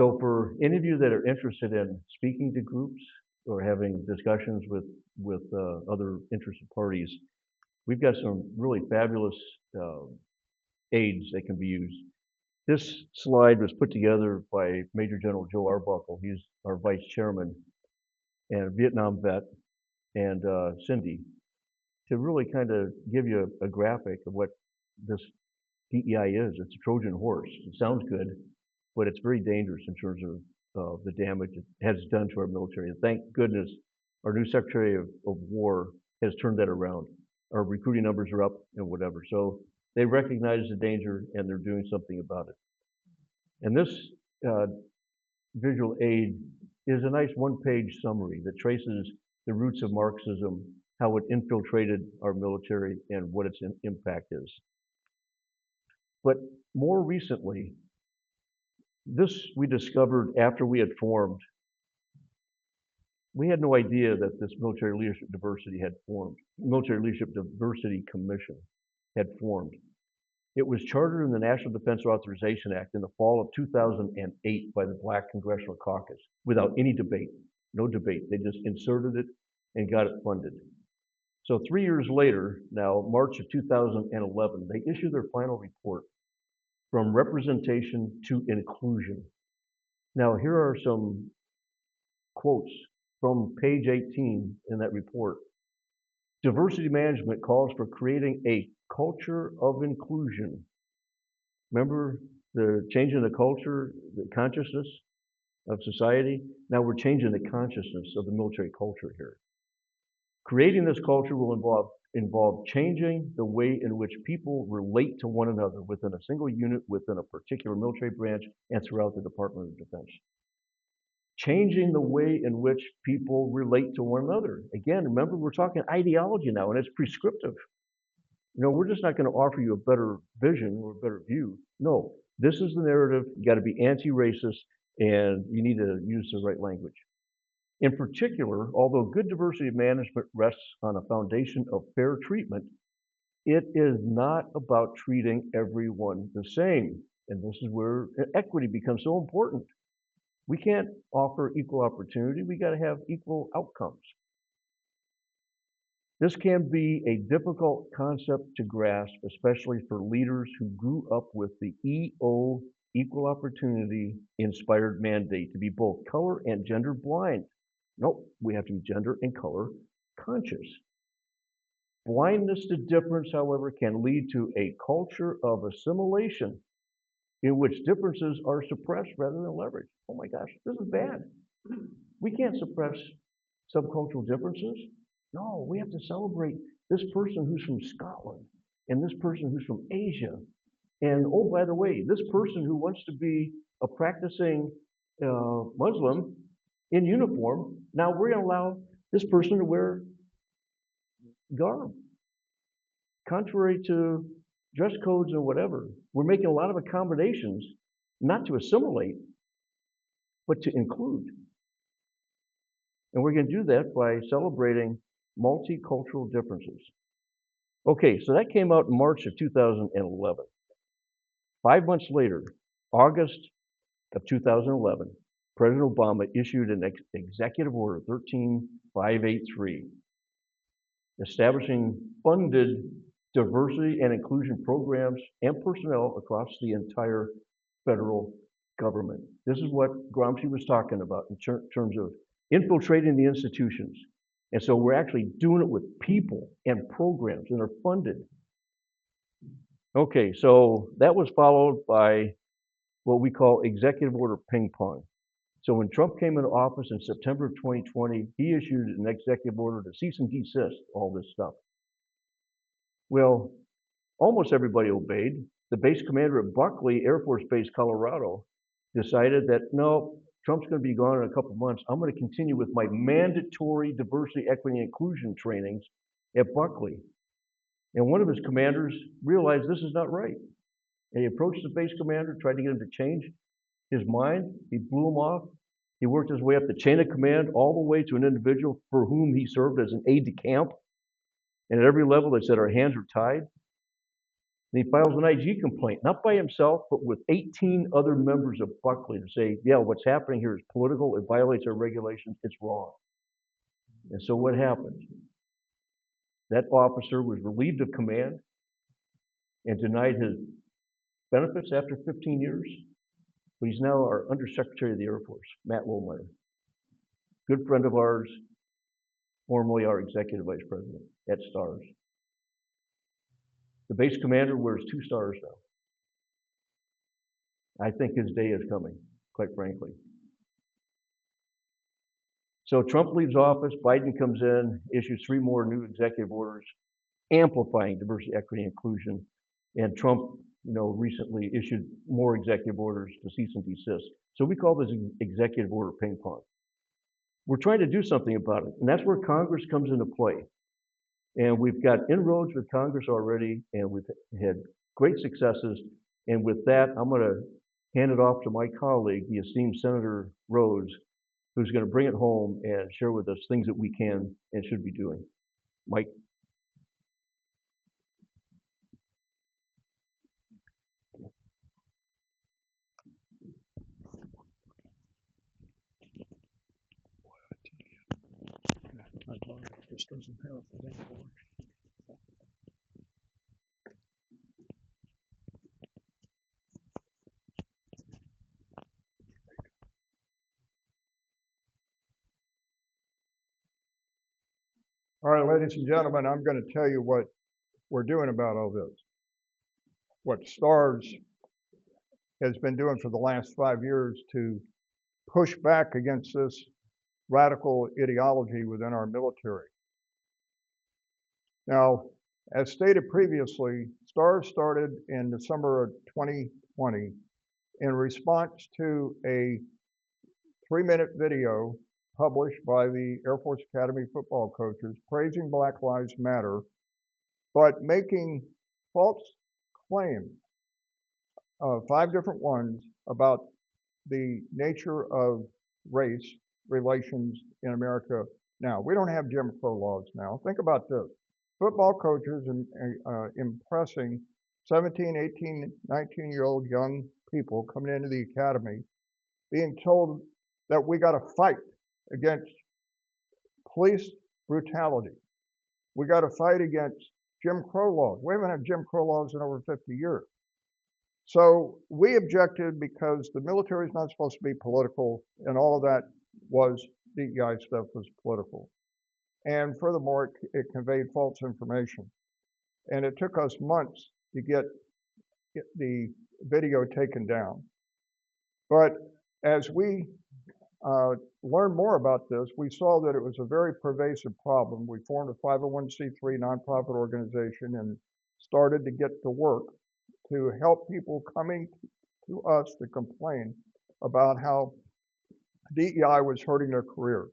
So for any of you that are interested in speaking to groups or having discussions with other interested parties, we've got some really fabulous aids that can be used. This slide was put together by Major General Joe Arbuckle. He's our vice chairman and a Vietnam vet, and Cindy, to really kind of give you a graphic of what this DEI is. It's a Trojan horse. It sounds good, but it's very dangerous in terms of the damage it has done to our military. And thank goodness our new Secretary of War has turned that around. Our recruiting numbers are up and whatever. So they recognize the danger and they're doing something about it. And this visual aid is a nice one-page summary that traces the roots of Marxism, how it infiltrated our military, and what its impact is. But more recently, this we discovered after we had formed. We had no idea that this Military Leadership Diversity had formed. Military Leadership Diversity Commission had formed. It was chartered in the National Defense Authorization Act in the fall of 2008 by the Black Congressional Caucus without any debate, no debate. They just inserted it and got it funded. So 3 years later, now March of 2011, they issued their final report, From Representation to Inclusion. Now here are some quotes from page 18 in that report. Diversity management calls for creating a culture of inclusion. Remember the changing the culture, the consciousness of society? Now we're changing the consciousness of the military culture here. Creating this culture will involve changing the way in which people relate to one another within a single unit, within a particular military branch, and throughout the Department of Defense. Changing the way in which people relate to one another. Again, remember, we're talking ideology now, and it's prescriptive. You know, we're just not going to offer you a better vision or a better view. No, this is the narrative. You got to be anti-racist, and you need to use the right language. In particular, although good diversity management rests on a foundation of fair treatment, it is not about treating everyone the same. And this is where equity becomes so important. We can't offer equal opportunity. We got to have equal outcomes. This can be a difficult concept to grasp, especially for leaders who grew up with the EO, equal opportunity inspired mandate to be both color and gender blind. Nope, we have to be gender and color conscious. Blindness to difference, however, can lead to a culture of assimilation in which differences are suppressed rather than leveraged. Oh my gosh, this is bad. We can't suppress subcultural differences. No, we have to celebrate this person who's from Scotland and this person who's from Asia. And oh, by the way, this person who wants to be a practicing Muslim in uniform, now we're going to allow this person to wear garb, contrary to dress codes or whatever. We're making a lot of accommodations, not to assimilate, but to include. And we're going to do that by celebrating multicultural differences. Okay, so that came out in March of 2011. 5 months later, August of 2011, President Obama issued an executive order 13583, establishing funded diversity and inclusion programs and personnel across the entire federal government. This is what Gramsci was talking about in terms of infiltrating the institutions. And so we're actually doing it with people and programs that are funded. Okay, so that was followed by what we call executive order ping pong. So when Trump came into office in September of 2020, he issued an executive order to cease and desist all this stuff. Well, almost everybody obeyed. The base commander at Buckley Air Force Base, Colorado, decided that, no, Trump's going to be gone in a couple months. I'm going to continue with my mandatory diversity, equity, and inclusion trainings at Buckley. And one of his commanders realized this is not right. And he approached the base commander, tried to get him to change his mind. He blew him off. He worked his way up the chain of command all the way to an individual for whom he served as an aide de camp. And at every level, they said, our hands are tied. And he files an IG complaint, not by himself, but with 18 other members of Buckley to say, yeah, what's happening here is political, it violates our regulations, it's wrong. And so what happened? That officer was relieved of command and denied his benefits after 15 years. But he's now our Undersecretary of the Air Force, Matt Woolmeyer. Good friend of ours, formerly our Executive Vice President at STARRS. The base commander wears 2 stars now. I think his day is coming, quite frankly. So Trump leaves office, Biden comes in, issues 3 more new executive orders, amplifying diversity, equity, and inclusion. And Trump, recently issued more executive orders to cease and desist. So we call this executive order ping pong. We're trying to do something about it, and that's where Congress comes into play. And we've got inroads with Congress already, and we've had great successes. And with that, I'm going to hand it off to my colleague, the esteemed Senator Rose, who's going to bring it home and share with us things that we can and should be doing. Mike. All right, ladies and gentlemen, I'm going to tell you what we're doing about all this. What STARRS has been doing for the last 5 years to push back against this radical ideology within our military. Now, as stated previously, STARRS started in December of 2020 in response to a 3-minute video published by the Air Force Academy football coaches praising Black Lives Matter, but making false claims, 5 different ones, about the nature of race relations in America now. We don't have Jim Crow laws now. Think about this. Football coaches impressing 17, 18, 19-year-old young people coming into the academy being told that we got to fight against police brutality. We got to fight against Jim Crow laws. We haven't had Jim Crow laws in over 50 years. So we objected because the military is not supposed to be political, and all of that was DEI stuff was political. And furthermore, it conveyed false information. And it took us months to get the video taken down. But as we learned more about this, we saw that it was a very pervasive problem. We formed a 501c3 nonprofit organization and started to get to work to help people coming to us to complain about how DEI was hurting their career.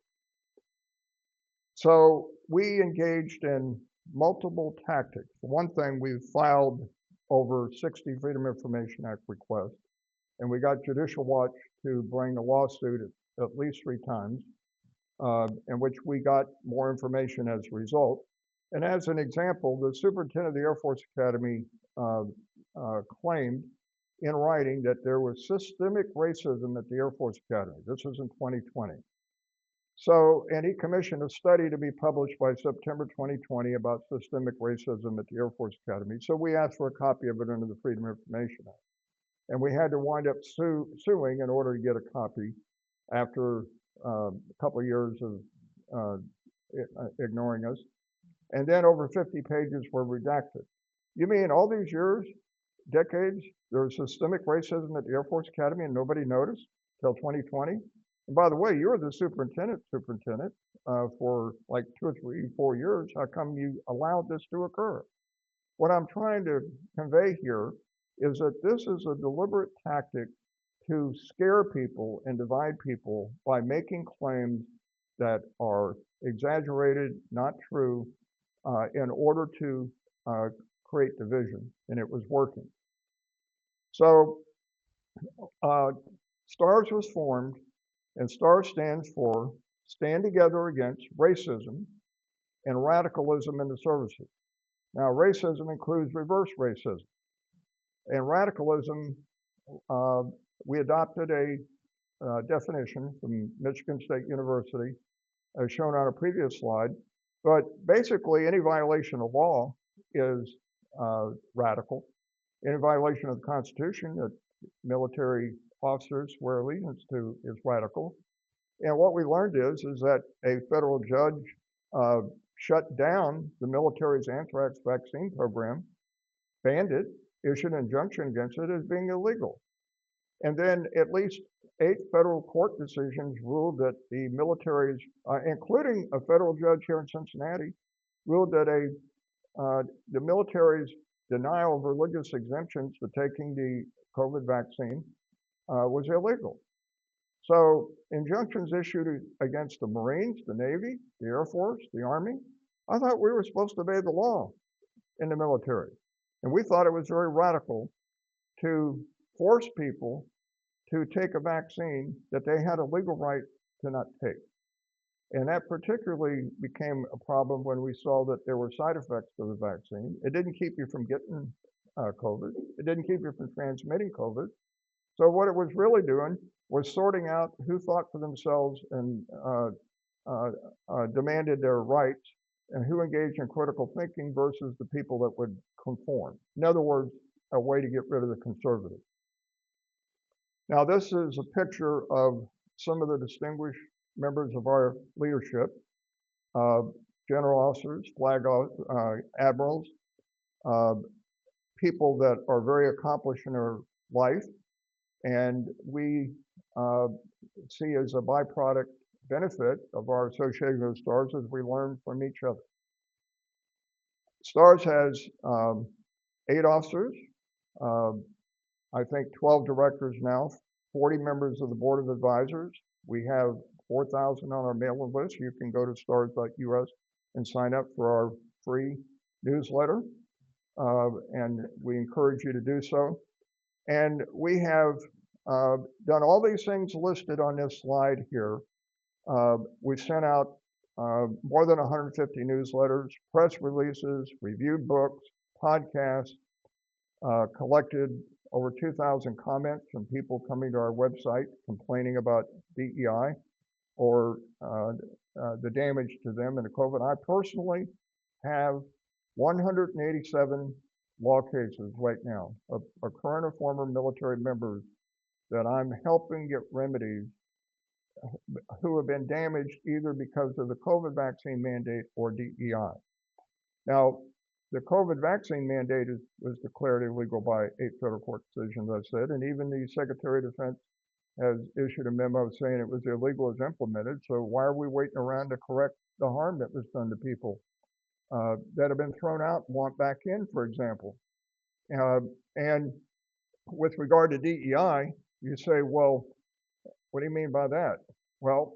So we engaged in multiple tactics. For one thing, we filed over 60 Freedom of Information Act requests, and we got Judicial Watch to bring the lawsuit at least 3 times, in which we got more information as a result. And as an example, the superintendent of the Air Force Academy claimed in writing that there was systemic racism at the Air Force Academy. This was in 2020. So, and he commissioned a study to be published by September 2020 about systemic racism at the Air Force Academy. So we asked for a copy of it under the Freedom of Information Act. And we had to wind up suing in order to get a copy after a couple of years of ignoring us. And then over 50 pages were redacted. You mean all these years, decades, there was systemic racism at the Air Force Academy and nobody noticed till 2020? And by the way, you were the superintendent for like 2 or 3, 4 years. How come you allowed this to occur? What I'm trying to convey here is that this is a deliberate tactic to scare people and divide people by making claims that are exaggerated, not true, in order to create division, and it was working. So STARRS was formed, and STARRS stands for Stand Together Against Racism and Radicalism in the Services. Now, racism includes reverse racism. And radicalism, we adopted a definition from Michigan State University, as shown on a previous slide. But basically, any violation of law is radical. Any violation of the Constitution that military officers swear allegiance to is radical. And what we learned is that a federal judge shut down the military's anthrax vaccine program, banned it, issued an injunction against it as being illegal. And then at least 8 federal court decisions ruled that the military's, including a federal judge here in Cincinnati, ruled that the military's denial of religious exemptions to taking the COVID vaccine was illegal. So injunctions issued against the Marines, the Navy, the Air Force, the Army, I thought we were supposed to obey the law in the military. And we thought it was very radical to force people to take a vaccine that they had a legal right to not take. And that particularly became a problem when we saw that there were side effects to the vaccine. It didn't keep you from getting COVID. It didn't keep you from transmitting COVID. So what it was really doing was sorting out who thought for themselves and demanded their rights and who engaged in critical thinking versus the people that would conform. In other words, a way to get rid of the conservatives. Now, this is a picture of some of the distinguished members of our leadership, general officers, flag admirals, people that are very accomplished in their life, and we see as a byproduct benefit of our association with STARRS as we learn from each other. STARRS has 8 officers, I think 12 directors now, 40 members of the board of advisors. We have 4,000 on our mailing list. You can go to stars.us and sign up for our free newsletter, and we encourage you to do so. And we have done all these things listed on this slide here. We've sent out more than 150 newsletters, press releases, reviewed books, podcasts, collected over 2,000 comments from people coming to our website complaining about DEI or the damage to them in the COVID. I personally have 187 law cases right now of current or former military members that I'm helping get remedies who have been damaged either because of the COVID vaccine mandate or DEI. Now, the COVID vaccine mandate was declared illegal by 8 federal court decisions, I said, and even the Secretary of Defense has issued a memo saying it was illegal as implemented. So why are we waiting around to correct the harm that was done to people that have been thrown out and want back in, for example? And with regard to DEI, you say, well, what do you mean by that? Well,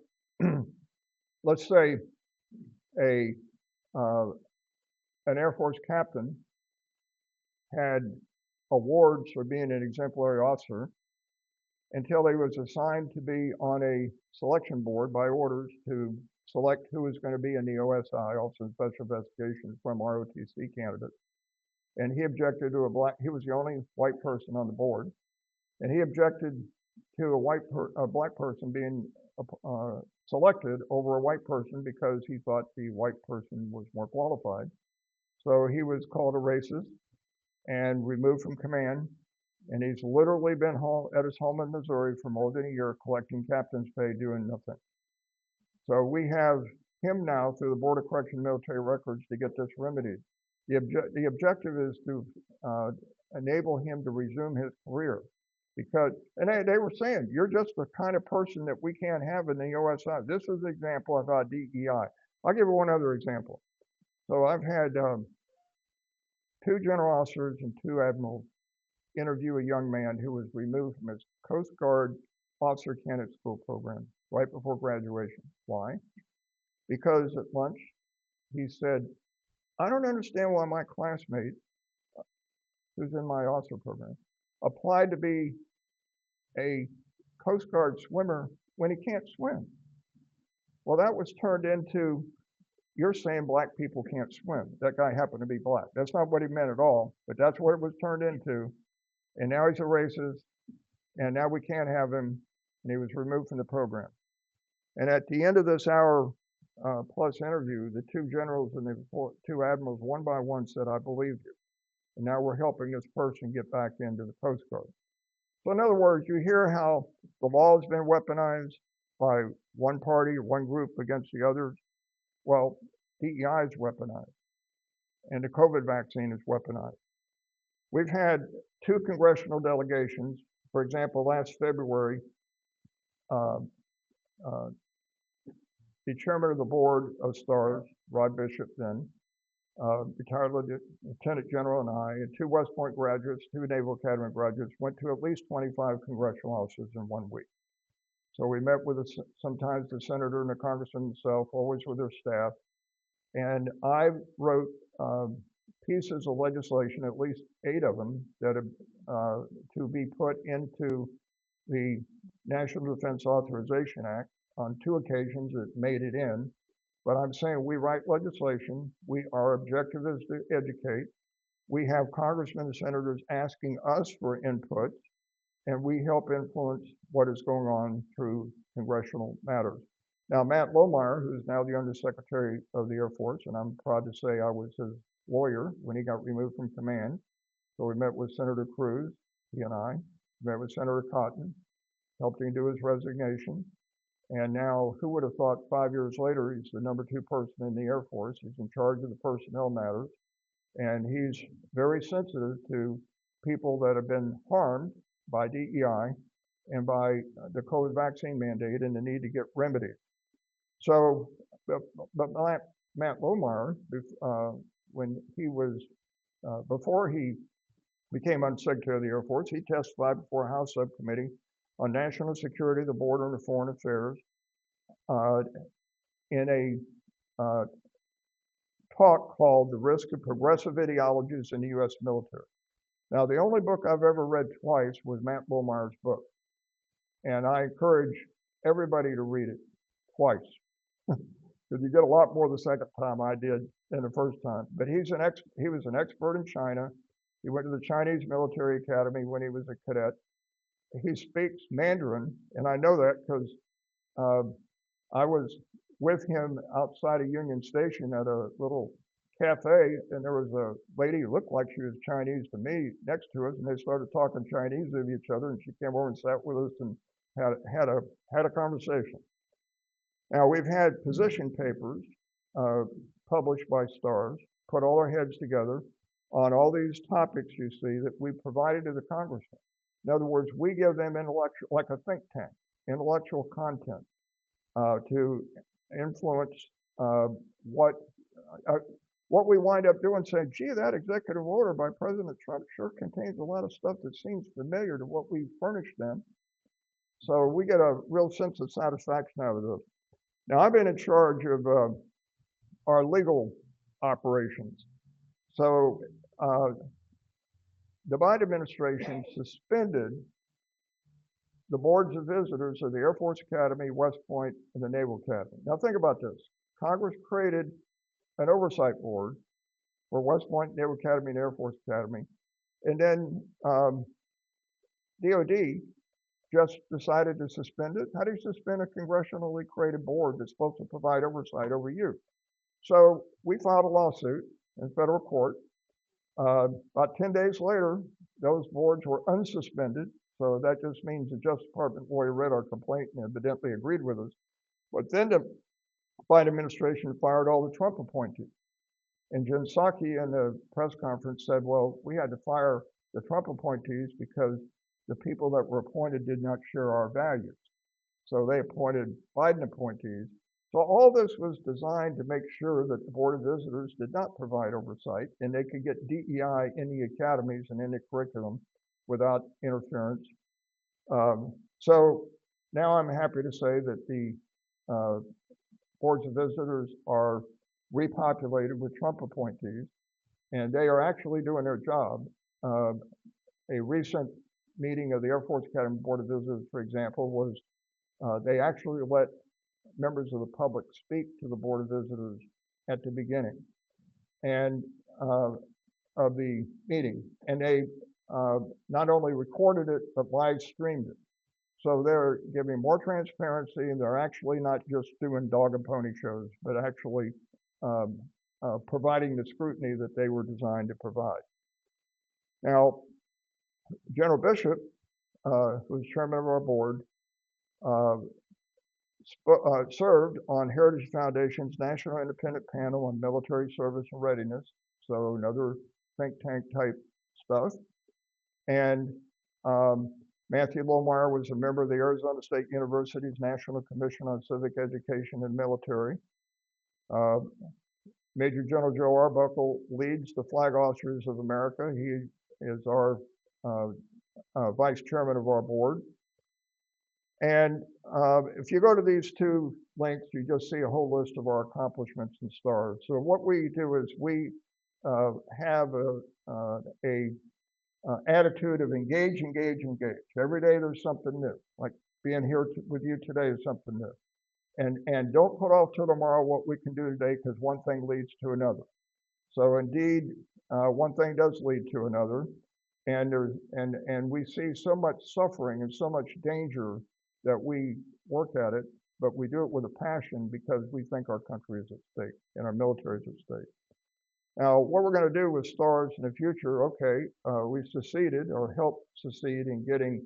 let's say an Air Force captain had awards for being an exemplary officer until he was assigned to be on a selection board by orders to select who was going to be in the OSI, Officer of Special Investigation, from ROTC candidates. And he objected to he was the only white person on the board, and he objected to a black person being selected over a white person because he thought the white person was more qualified. So he was called a racist and removed from command. And he's literally been at his home in Missouri for more than a year collecting captain's pay, doing nothing. So we have him now through the Board of Correction Military Records to get this remedied. The objective is to enable him to resume his career. Because, and they were saying, you're just the kind of person that we can't have in the OSI. This is an example about DEI. I'll give you one other example. So I've had 2 general officers and 2 admirals interview a young man who was removed from his Coast Guard Officer Candidate School program right before graduation. Why? Because at lunch, he said, I don't understand why my classmate, who's in my officer program, applied to be a Coast Guard swimmer when he can't swim. Well, that was turned into, you're saying black people can't swim. That guy happened to be black. That's not what he meant at all, but that's what it was turned into. And now he's a racist, and now we can't have him, and he was removed from the program. And at the end of this hour plus interview, the two generals and the two admirals, one by one, said, "I believe you." And now we're helping this person get back into the Coast Guard. So in other words, you hear how the law has been weaponized by one party or one group against the others. Well, DEI is weaponized, and the COVID vaccine is weaponized. We've had two congressional delegations. For example, last February, the chairman of the board of STARRS, Rod Bishop then, retired Lieutenant General, and I, and two West Point graduates, two Naval Academy graduates, went to at least 25 congressional offices in 1 week. So we met with sometimes the senator and the congressman himself, always with their staff. And I wrote pieces of legislation, at least 8 of them, that are to be put into the National Defense Authorization Act. On 2 occasions it made it in. But I'm saying we write legislation. Our objective is to educate. We have congressmen and senators asking us for input, and we help influence what is going on through congressional matters. Now, Matt Lohmeyer, who's now the Undersecretary of the Air Force, and I'm proud to say I was his lawyer when he got removed from command. So we met with Senator Cruz, he and I, met with Senator Cotton, helped him do his resignation. And now, who would have thought 5 years later, he's the #2 person in the Air Force. He's in charge of the personnel matters. And he's very sensitive to people that have been harmed by DEI and by the COVID vaccine mandate and the need to get remedies. So, but Matt Lohmeyer, when he was, before he became Undersecretary of the Air Force, he testified before a House subcommittee on national security, the border, and the foreign affairs in a talk called "The Risk of Progressive Ideologies in the U.S. Military." Now, the only book I've ever read twice was Matt Lohmeyer's book. And I encourage everybody to read it twice. Because you get a lot more the second time I did than the first time. But he was an expert in China. He went to the Chinese Military Academy when he was a cadet. He speaks Mandarin, and I know that because I was with him outside of Union Station at a little cafe, and there was a lady who looked like she was Chinese to me next to us, and they started talking Chinese with each other, and she came over and sat with us and had a conversation. Now, we've had position papers published by STARRS, put all our heads together on all these topics you see that we provided to the congressmen. In other words, we give them intellectual, like a think tank, intellectual content to influence what we wind up doing, saying, "Gee, that executive order by President Trump sure contains a lot of stuff that seems familiar to what we furnished them." So we get a real sense of satisfaction out of this. Now, I've been in charge of our legal operations. So the Biden administration suspended the boards of visitors of the Air Force Academy, West Point, and the Naval Academy. Now think about this. Congress created an oversight board for West Point, Naval Academy, and Air Force Academy. And then DOD just decided to suspend it. How do you suspend a congressionally created board that's supposed to provide oversight over you? So we filed a lawsuit in federal court. About 10 days later, those boards were unsuspended. So that just means the Justice Department lawyer read our complaint and evidently agreed with us. But then the Biden administration fired all the Trump appointees. And Jen Psaki in the press conference said, well, we had to fire the Trump appointees because the people that were appointed did not share our values. So they appointed Biden appointees. So all this was designed to make sure that the Board of Visitors did not provide oversight and they could get DEI in the academies and in the curriculum without interference. So now I'm happy to say that the boards of visitors are repopulated with Trump appointees, and they are actually doing their job. A recent meeting of the Air Force Academy Board of Visitors, for example, was they actually let members of the public speak to the Board of Visitors at the beginning and of the meeting. And they not only recorded it, but live streamed it. So they're giving more transparency, and they're actually not just doing dog and pony shows, but actually providing the scrutiny that they were designed to provide. Now, General Bishop, who's chairman of our board, served on Heritage Foundation's National Independent Panel on Military Service and Readiness, so another think tank type stuff. And Matthew Lohmeyer was a member of the Arizona State University's National Commission on Civic Education and Military. Major General Joe Arbuckle leads the Flag Officers of America. He is our vice chairman of our board. And if you go to these two links, you just see a whole list of our accomplishments in STARRS. So what we do is we have a attitude of engage, engage, engage. Every day there's something new. Like being here with you today is something new. And don't put off till tomorrow what we can do today, because one thing leads to another. So indeed, one thing does lead to another. And we see so much suffering and so much danger that we work at it, but we do it with a passion because we think our country is at stake and our military is at stake. Now, what we're going to do with STARRS in the future, okay, we succeeded or helped succeed in getting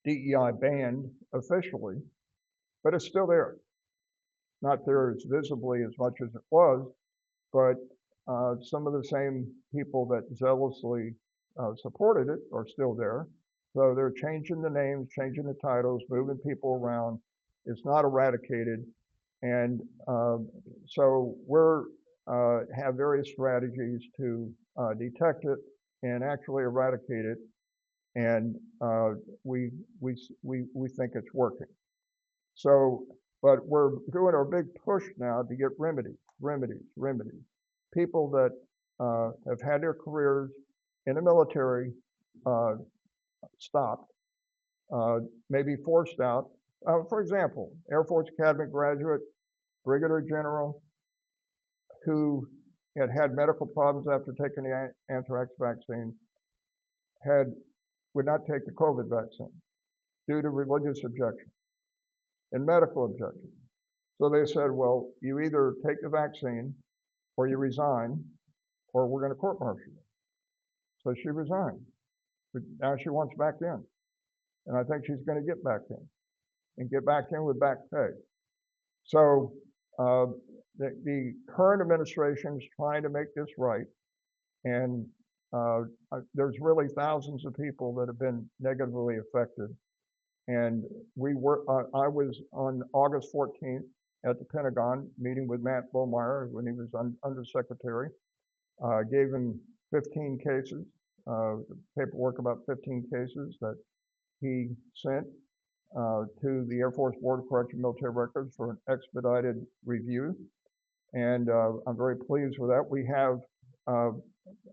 DEI banned officially, but it's still there. Not there as visibly as much as it was, but some of the same people that zealously supported it are still there. So they're changing the names, changing the titles, moving people around. It's not eradicated. And so we're have various strategies to detect it and actually eradicate it. And we think it's working. So, but we're doing our big push now to get remedies. People that have had their careers in the military stopped, maybe forced out. For example, Air Force Academy graduate, Brigadier General, who had had medical problems after taking the anthrax vaccine, would not take the COVID vaccine due to religious objection and medical objection. So they said, well, you either take the vaccine or you resign, or we're going to court-martial you. So she resigned. But now she wants back in. And I think she's going to get back in and get back in with back pay. So the current administration is trying to make this right. And there's really thousands of people that have been negatively affected. And I was on August 14th at the Pentagon meeting with Matt Lohmeyer when he was undersecretary. Gave him 15 cases, paperwork about 15 cases that he sent to the Air Force Board of Correctional Military Records for an expedited review. And I'm very pleased with that. We have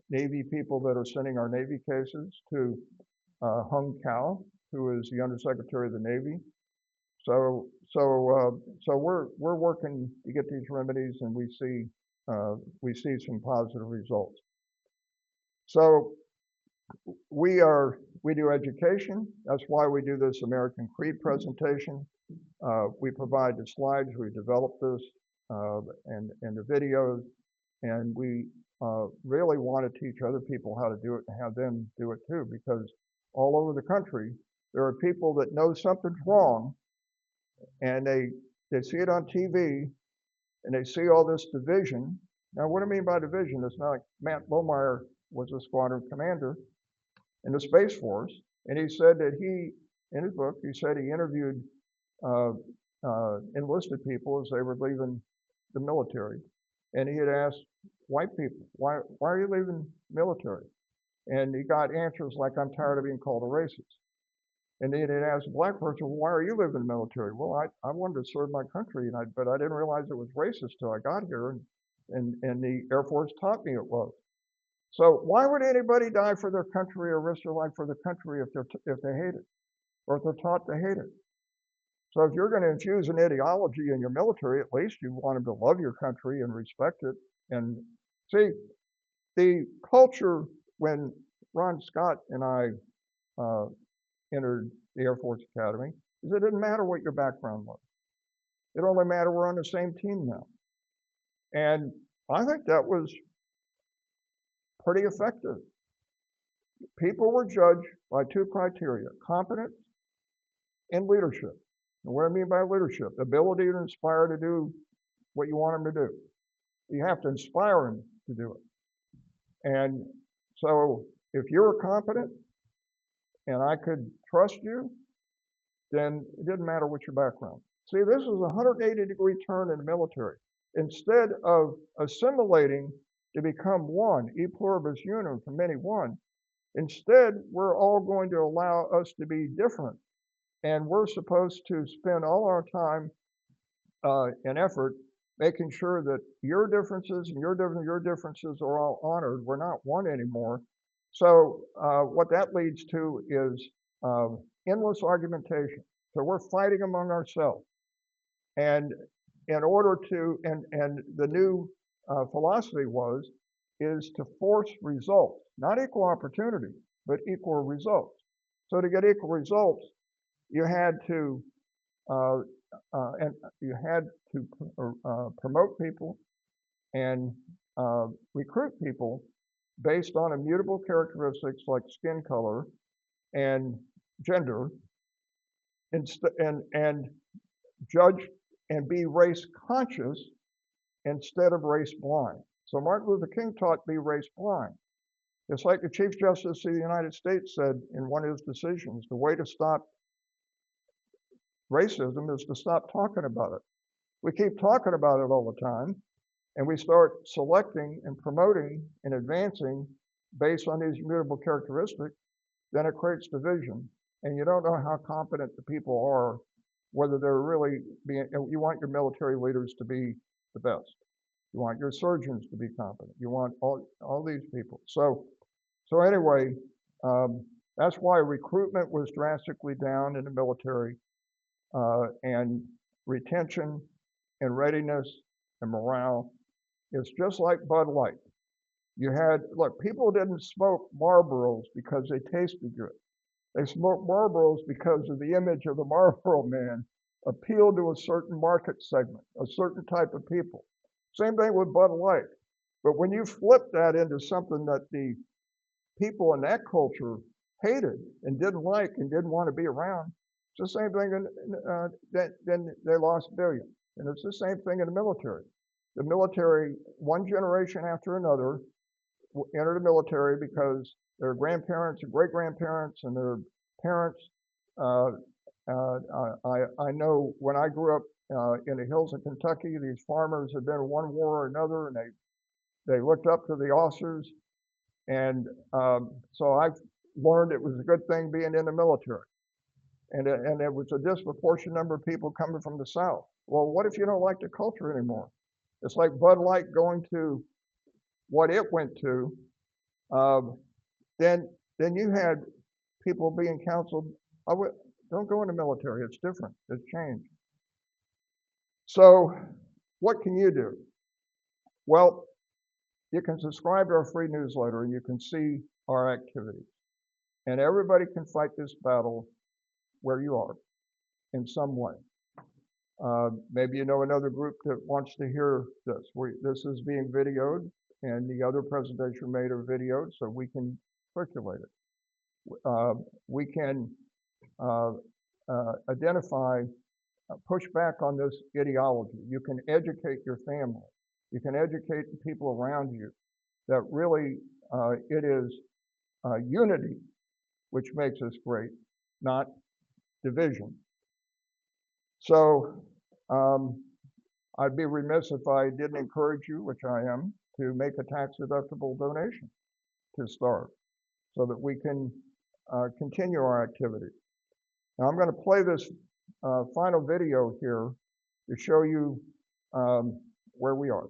Navy people that are sending our Navy cases to Hung Cao, who is the Undersecretary of the Navy. So we're working to get these remedies, and we see some positive results. So we do education. That's why we do this American Creed presentation. We provide the slides. We develop this and the videos, and we really want to teach other people how to do it and have them do it too, because all over the country there are people that know something's wrong, and they see it on TV, and they see all this division. Now, what do I mean by division? It's not like Matt Lohmeyer was a squadron commander in the Space Force, and he said that in his book, he said he interviewed enlisted people as they were leaving the military, and he had asked white people, why are you leaving the military? And he got answers like, I'm tired of being called a racist. And then he asked a black person, well, why are you leaving the military? Well, I wanted to serve my country, but I didn't realize it was racist till I got here, and the Air Force taught me it was. So why would anybody die for their country or risk their life for the country if they hate it, or if they're taught to hate it? So if you're going to infuse an ideology in your military, at least you want them to love your country and respect it. And see, the culture when Ron Scott and I entered the Air Force Academy is it didn't matter what your background was. It only mattered we're on the same team now. And I think that was pretty effective. People were judged by two criteria, competence and leadership. And what I mean by leadership, ability to inspire to do what you want them to do. You have to inspire them to do it. And so if you were competent and I could trust you, then it didn't matter what your background. See, this is a 180-degree turn in the military. Instead of assimilating to become one, e pluribus unum, for many one, instead, we're all going to allow us to be different. And we're supposed to spend all our time and effort making sure that your differences and your differences are all honored. We're not one anymore. So what that leads to is endless argumentation. So we're fighting among ourselves. And in order to, and the new philosophy is to force results, not equal opportunity, but equal results. So to get equal results, you had to promote people and recruit people based on immutable characteristics like skin color and gender, and judge and be race conscious instead of race blind. So Martin Luther King taught be race blind. It's like the Chief Justice of the United States said in one of his decisions, the way to stop racism is to stop talking about it. We keep talking about it all the time, and we start selecting and promoting and advancing based on these immutable characteristics, then it creates division. And you don't know how competent the people are, whether they're really being, you want your military leaders to be the best. You want your surgeons to be competent. You want all these people. So anyway, that's why recruitment was drastically down in the military, and retention and readiness and morale is just like Bud Light. You had, look, people didn't smoke Marlboros because they tasted good. They smoked Marlboros because of the image of the Marlboro man appealed to a certain market segment, a certain type of people. Same thing with Bud Light. But when you flip that into something that the people in that culture hated and didn't like and didn't want to be around, it's the same thing, then they lost billions. And it's the same thing in the military. The military, one generation after another, entered the military because their grandparents and great-grandparents and their parents, I know when I grew up in the hills of Kentucky, these farmers had been in one war or another, and they looked up to the officers. And so I've learned it was a good thing being in the military. And there was a disproportionate number of people coming from the South. Well, what if you don't like the culture anymore? It's like Bud Light going to what it went to. Then you had people being counseled, don't go in the military, it's different, it's changed. So what can you do? Well, you can subscribe to our free newsletter and you can see our activities. And everybody can fight this battle where you are in some way. Maybe you know another group that wants to hear this. This is being videoed, and the other presentation made a video so we can circulate it. We can identify, push back on this ideology. You can educate your family. You can educate the people around you that really it is unity which makes us great, not division. So I'd be remiss if I didn't encourage you, which I am, to make a tax-deductible donation to STARRS so that we can continue our activity. Now I'm going to play this final video here to show you where we are.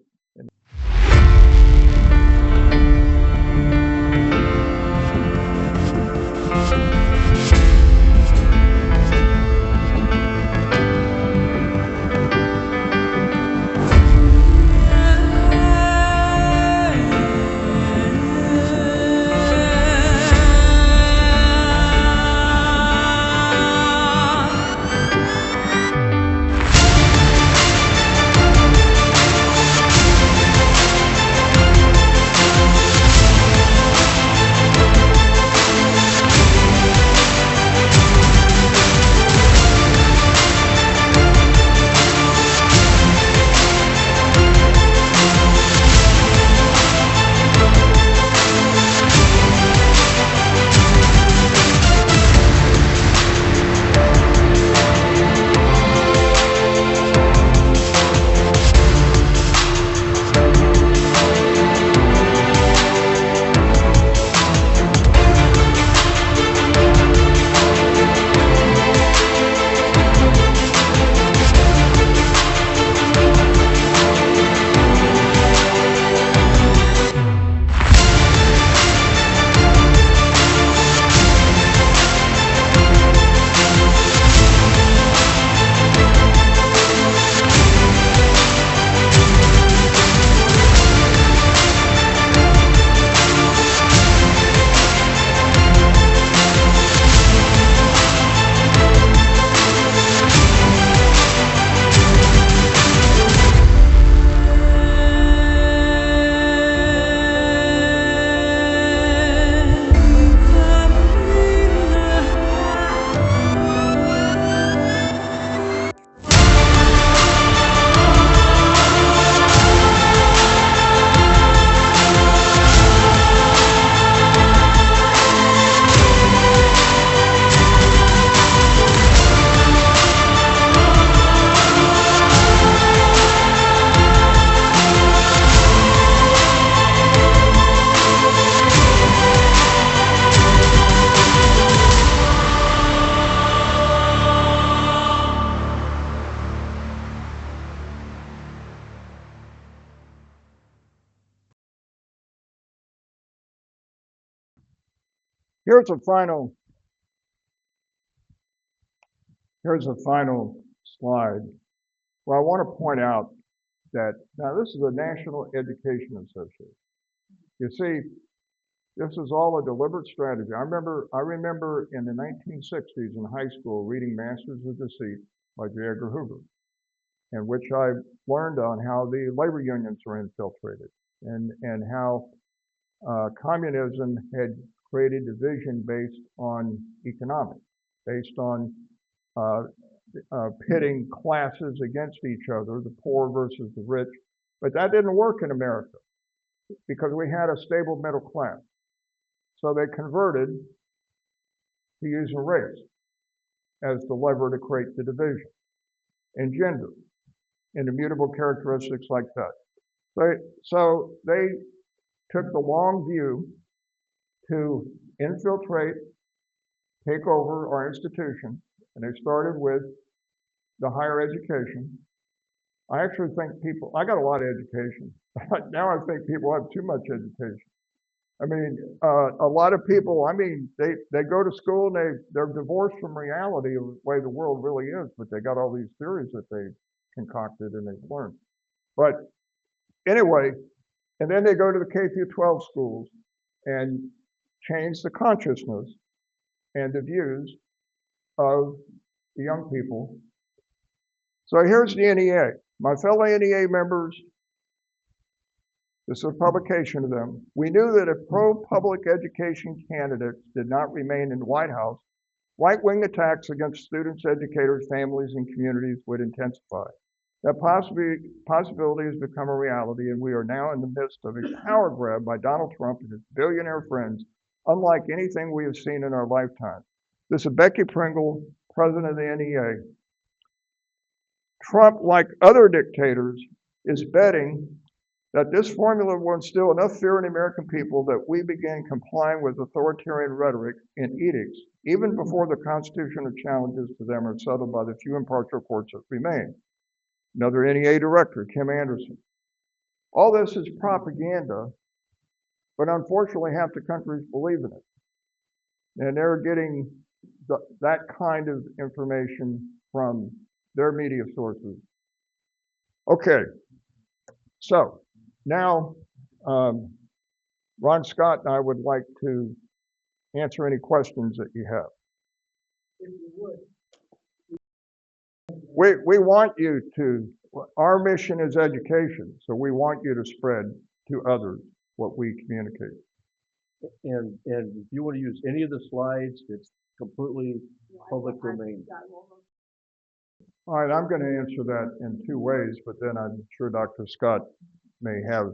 Here's a final slide where I want to point out that now this is the National Education Association. You see, this is all a deliberate strategy. I remember in the 1960s in high school reading Masters of Deceit by J. Edgar Hoover, in which I learned on how the labor unions were infiltrated and how communism had created division based on economics, based on pitting classes against each other, the poor versus the rich. But that didn't work in America because we had a stable middle class. So they converted to using race as the lever to create the division, and gender, and immutable characteristics like that. So they took the long view to infiltrate, take over our institutions, and they started with the higher education. I actually think I got a lot of education. Now I think people have too much education. I mean, a lot of people, they go to school and they're divorced from reality of the way the world really is, but they got all these theories that they concocted and they've learned. But anyway, and then they go to the K through 12 schools and change the consciousness and the views of the young people. So here's the NEA. My fellow NEA members, this is a publication of them. We knew that if pro-public education candidates did not remain in the White House, right-wing attacks against students, educators, families, and communities would intensify. That possibility has become a reality, and we are now in the midst of a power grab by Donald Trump and his billionaire friends, unlike anything we have seen in our lifetime. This is Becky Pringle, president of the NEA. Trump, like other dictators, is betting that this formula will instill enough fear in the American people that we begin complying with authoritarian rhetoric and edicts, even before the constitutional challenges to them are settled by the few impartial courts that remain. Another NEA director, Kim Anderson. All this is propaganda, but unfortunately half the countries believe in it. And they're getting that kind of information from their media sources. Okay, so now Ron Scott and I would like to answer any questions that you have. If you would. We want you to, our mission is education, so we want you to spread to others what we communicate. And if you want to use any of the slides, it's completely public domain. All right, I'm going to answer that in two ways, but then I'm sure Dr. Scott may have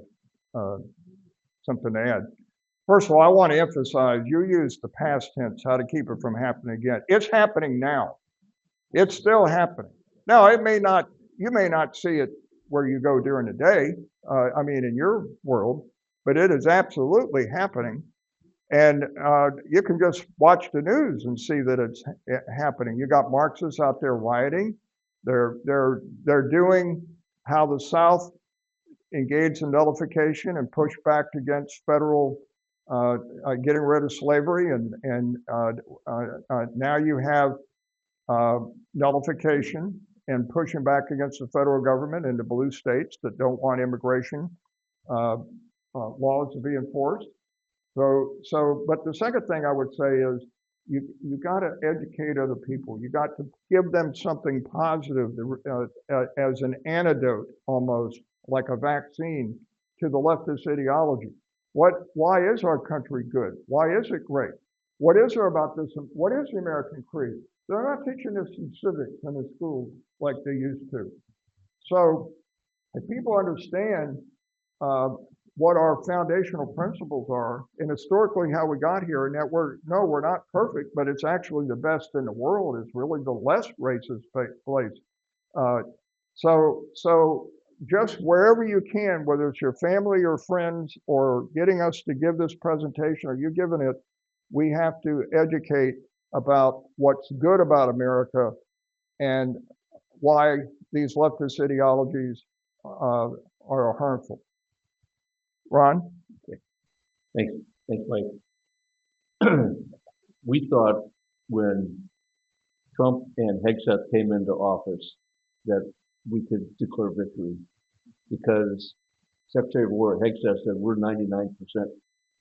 something to add. First of all, I want to emphasize you used the past tense, how to keep it from happening again. It's happening now. It's still happening. Now, you may not see it where you go during the day, in your world, but it is absolutely happening. And you can just watch the news and see that it's happening. You got Marxists out there rioting. They're doing how the South engaged in nullification and pushed back against federal getting rid of slavery, and now you have nullification and pushing back against the federal government in the blue states that don't want immigration laws to be enforced. But the second thing I would say is you got to educate other people. You got to give them something positive as an antidote, almost like a vaccine to the leftist ideology. Why is our country good? Why is it great? What is there about this? What is the American creed? They're not teaching this in civics in the schools like they used to. So if people understand what our foundational principles are, and historically how we got here, and that we're not perfect, but it's actually the best in the world. It's really the less racist place. So just wherever you can, whether it's your family or friends or getting us to give this presentation or you giving it, we have to educate about what's good about America and why these leftist ideologies are harmful. Ron? Okay. Thanks, Mike. we thought when Trump and Hegseth came into office that we could declare victory because Secretary of War Hegseth said we're 99%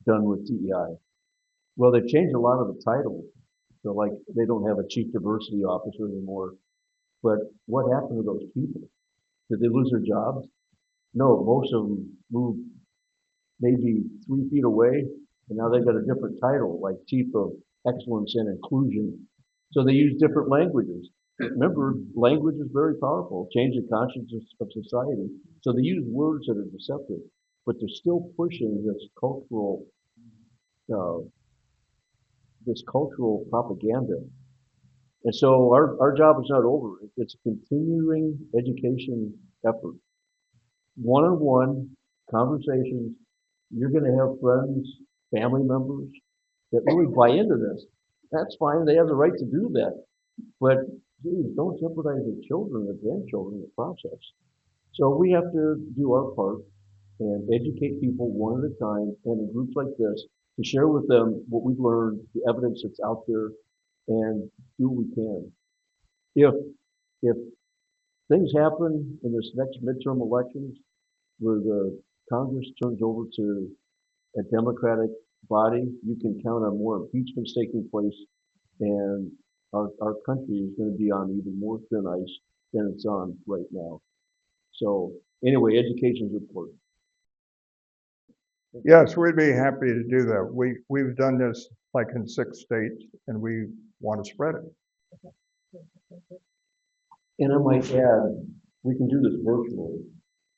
done with DEI. Well, they've changed a lot of the titles. So like they don't have a chief diversity officer anymore. But what happened to those people? Did they lose their jobs? No, most of them moved maybe 3 feet away, and now they've got a different title, like Chief of Excellence and Inclusion. So they use different languages. Remember, language is very powerful, change the consciousness of society. So they use words that are deceptive, but they're still pushing uh, this cultural propaganda. And so our job is not over. It's a continuing education effort. One-on-one conversations. You're going to have friends, family members that really buy into this. That's fine. They have the right to do that. But geez, don't jeopardize the children or grandchildren in the process. So we have to do our part and educate people one at a time and in groups like this to share with them what we've learned, the evidence that's out there, and do what we can. If things happen in this next midterm elections where the Congress turns over to a Democratic body, you can count on more impeachments taking place, and our country is going to be on even more thin ice than it's on right now. So anyway, education is important. Yes, we'd be happy to do that. We've done this like in 6 states, and we want to spread it. And I might add, we can do this virtually.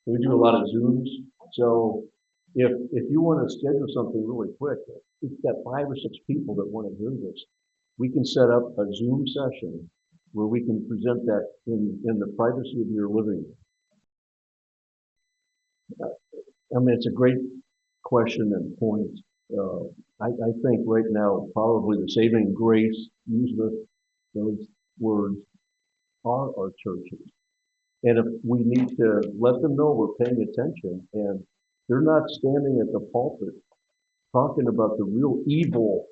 We do a lot of Zooms. So if you want to schedule something really quick, if you've got 5 or 6 people that want to hear this, we can set up a Zoom session where we can present that in the privacy of your living room. I mean, it's a great question and point. I think right now, probably the saving grace, use those words, are our churches. And if we need to let them know we're paying attention and they're not standing at the pulpit talking about the real evil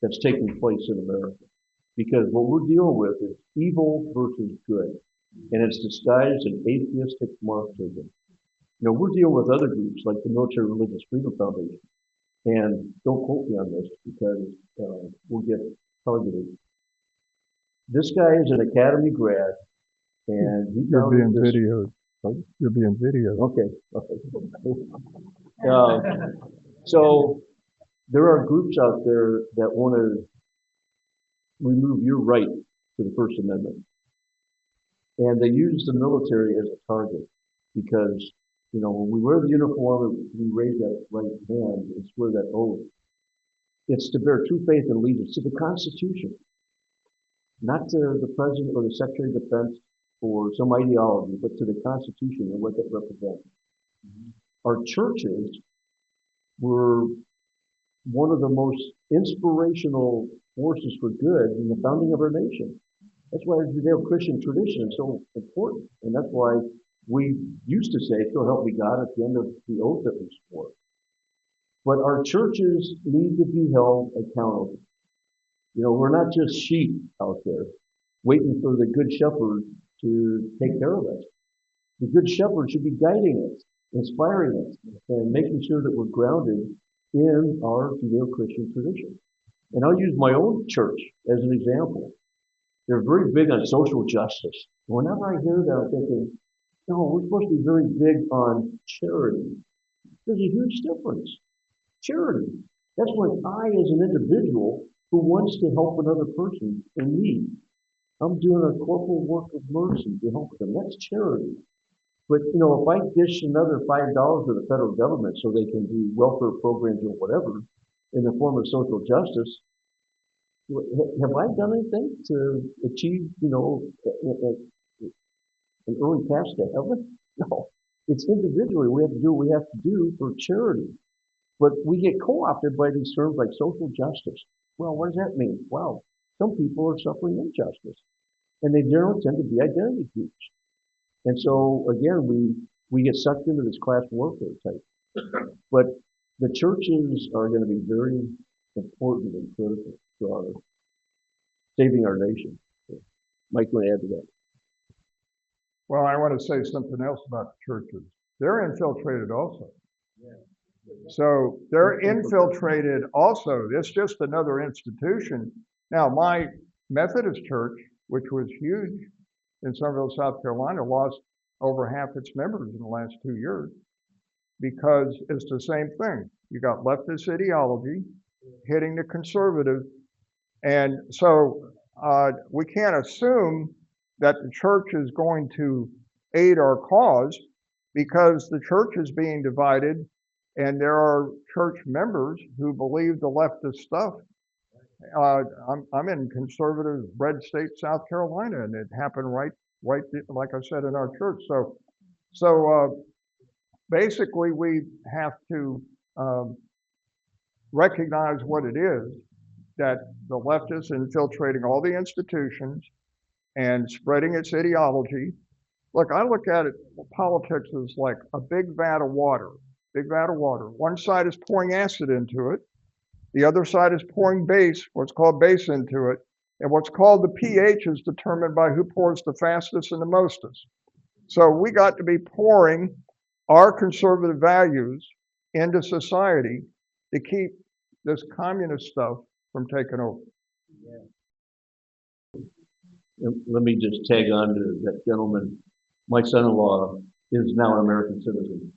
that's taking place in America. Because what we're dealing with is evil versus good. And it's disguised in atheistic Marxism. You know, we're dealing with other groups like the Military Religious Freedom Foundation. And don't quote me on this because we'll get targeted. This guy is an academy grad, and he You're being this, videoed. pardon? You're being videoed. Okay. So there are groups out there that want to remove your right to the First Amendment. And they use the military as a target because, you know, when we wear the uniform, we raise that right hand and swear that oath. It's to bear true faith and allegiance to the Constitution, not to the President or the Secretary of Defense or some ideology, but to the Constitution and what that represents. Our churches were one of the most inspirational forces for good in the founding of our nation. That's why the Judeo-Christian tradition is so important. And that's why we used to say, so help me God, at the end of the oath that we swore. But our churches need to be held accountable. You know, we're not just sheep out there waiting for the good shepherd to take care of us. The good shepherd should be guiding us, inspiring us, and making sure that we're grounded in our Judeo-Christian tradition. And I'll use my own church as an example. They're very big on social justice. Whenever I hear that, I'm thinking, no, we're supposed to be very big on charity. There's a huge difference. Charity. That's when I, as an individual who wants to help another person in need, I'm doing a corporal work of mercy to help them. That's charity. But, you know, if I dish another $5 to the federal government so they can do welfare programs or whatever in the form of social justice, have I done anything to achieve, you know, an early pass to heaven? No. It's individually. We have to do what we have to do for charity. But we get co-opted by these terms like social justice. Well, what does that mean? Well, some people are suffering injustice. And they generally tend to be identity groups. And so, again, we get sucked into this class warfare type. But the churches are going to be very important and critical. saving our nation. Mike, want to add to that? Well, I want to say something else about the churches. They're infiltrated also. So they're infiltrated also. It's just another institution. Now, my Methodist church, which was huge in Summerville, South Carolina, lost over half its members in the last 2 years because it's the same thing. You got leftist ideology hitting the conservative. And so we can't assume that the church is going to aid our cause because the church is being divided and there are church members who believe the leftist stuff. I'm in conservative red state, South Carolina, and it happened right, like I said, in our church. So basically we have to recognize what it is that the left is infiltrating all the institutions and spreading its ideology. Look, I look at it, politics is like a big vat of water, One side is pouring acid into it. The other side is pouring base, what's called base into it. And what's called the pH is determined by who pours the fastest and the mostest. So we got to be pouring our conservative values into society to keep this communist stuff from taking over. Let me just tag on to that gentleman. My son-in-law is now an American citizen.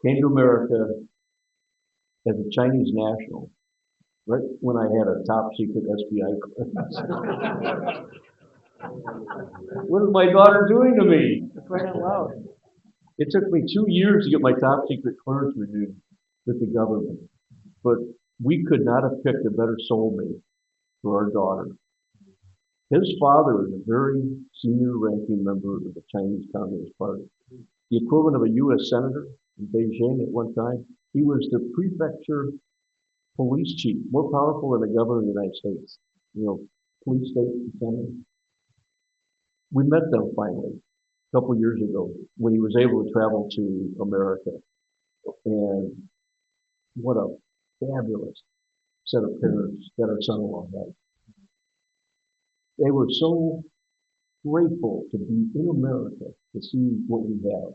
Came to America as a Chinese national, right when I had a top secret SBI clearance. What is my daughter doing to me? Crying out loud. It took me 2 years to get my top secret clearance renewed with the government, but we could not have picked a better soulmate for our daughter. His father is a very senior ranking member of the Chinese Communist Party, the equivalent of a U.S. senator in Beijing at one time. He was the prefecture police chief, more powerful than the governor of the United States. You know, police state senator. We met them finally a couple years ago when he was able to travel to America. And what a fabulous set of parents that our son-in-law had. They were so grateful to be in America to see what we have.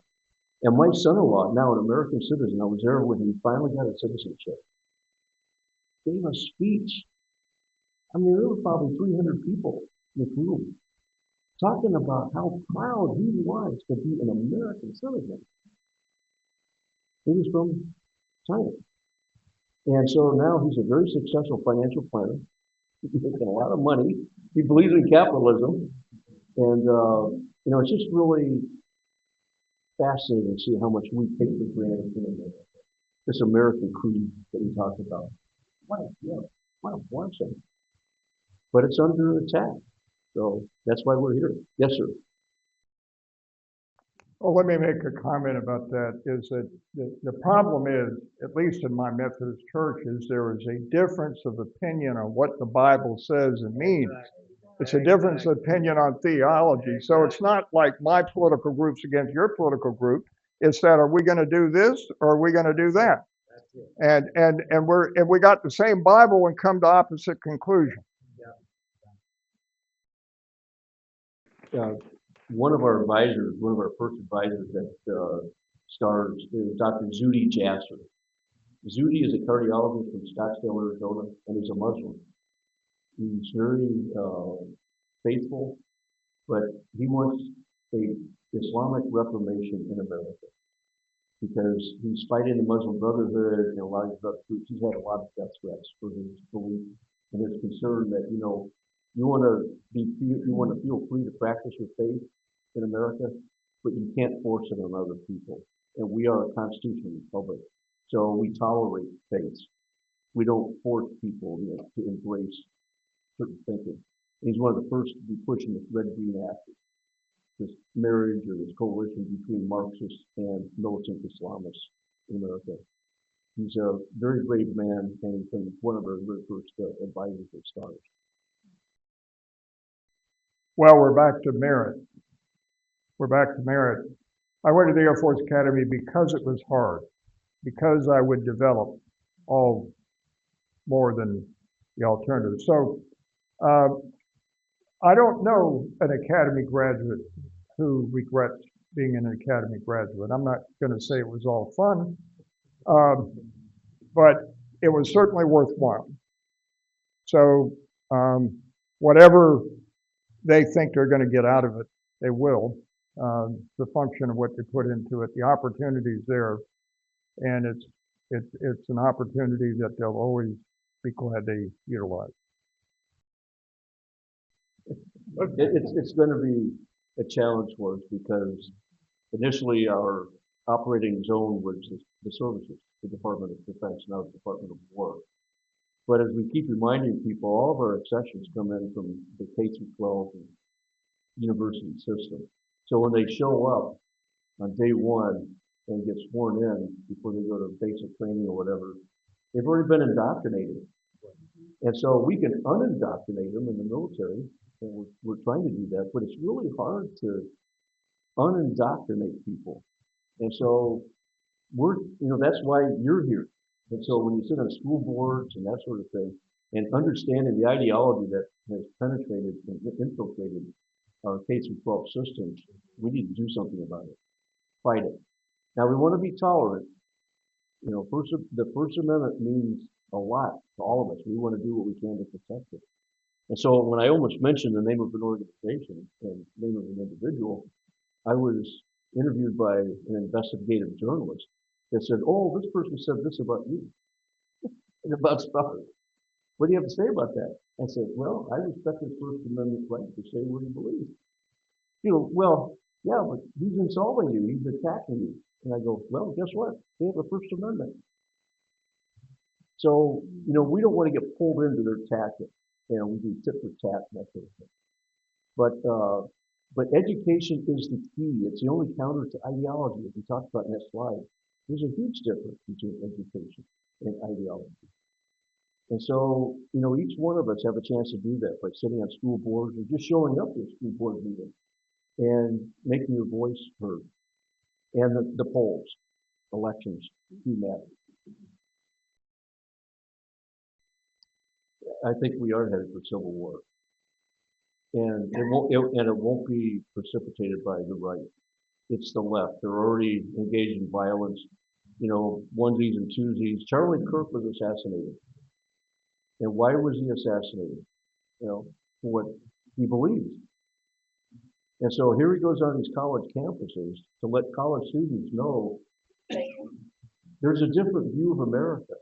And my son-in-law, now an American citizen, I was there when he finally got his citizenship, gave a speech. I mean, there were probably 300 people in this room talking about how proud he was to be an American citizen. He was from China. And so now he's a very successful financial planner. He's making a lot of money. He believes in capitalism. And, you know, it's just really fascinating to see how much we take for granted in America. This American creed that we talk about. What a blessing. But it's under attack. So that's why we're here. Yes, sir. Well, let me make a comment about that, is that the problem is, at least in my Methodist church, is there is a difference of opinion on what the Bible says and means. It's a difference of opinion on theology. So it's not like my political group's against your political group. It's that, are we going to do this or are we going to do that? And we got the same Bible and come to opposite conclusions. One of our advisors, one of our first advisors at STARRS is Dr. Zuhdi Jasser. Zuhdi is a cardiologist from Scottsdale, Arizona, and he's a Muslim. He's very faithful, but he wants a Islamic reformation in America because he's fighting the Muslim Brotherhood and a lot of these other groups. He's had a lot of death threats for his belief and his concern that, you know, you want to feel free to practice your faith in America, but you can't force it on other people. And we are a constitutional republic, so we tolerate faiths. We don't force people, you know, to embrace certain thinking. And he's one of the first to be pushing this red-green axis, this marriage or this coalition between Marxists and militant Islamists in America. He's a very brave man, and he's been one of our very first advisors at STARRS. Well, we're back to merit. I went to the Air Force Academy because it was hard, because I would develop more than the alternative. So I don't know an academy graduate who regrets being an academy graduate. I'm not going to say it was all fun, but it was certainly worthwhile. So whatever they think they're going to get out of it, they will. The function of what they put into it, the opportunities there, and it's an opportunity that they'll always be glad they utilize. It's going to be a challenge for us because initially our operating zone was the services, the Department of Defense, now the Department of War. But as we keep reminding people, all of our accessions come in from the K-12 and university system. So when they show up on day one and get sworn in before they go to basic training or whatever, they've already been indoctrinated. And so we can unindoctrinate them in the military, and we're trying to do that, but it's really hard to unindoctrinate people. And so that's why you're here. And so when you sit on school boards and that sort of thing, and understanding the ideology that has penetrated and infiltrated our K-12 systems, we need to do something about it. Fight it. Now we want to be tolerant. The First Amendment means a lot to all of us. We want to do what we can to protect it. And so when I almost mentioned the name of an organization and the name of an individual, I was interviewed by an investigative journalist that said, "Oh, this person said this about you and about STARRS. What do you have to say about that?" I said, "Well, I respect his First Amendment right to say what he believes." Well, yeah, but he's insulting you. He's attacking you. And I go, "Well, guess what? They have a First Amendment." So, we don't want to get pulled into their tactic. We do tit for tat and that sort of thing. But education is the key. It's the only counter to ideology, as we talked about in that slide. There's a huge difference between education and ideology. And so, each one of us have a chance to do that by sitting on school boards or just showing up to a school board meeting and making your voice heard. And the polls, elections do matter. I think we are headed for civil war. And it won't be precipitated by the right. It's the left. They're already engaged in violence, onesies and twosies. Charlie Kirk was assassinated. And why was he assassinated? For what he believes. And so here he goes on these college campuses to let college students know there's a different view of America.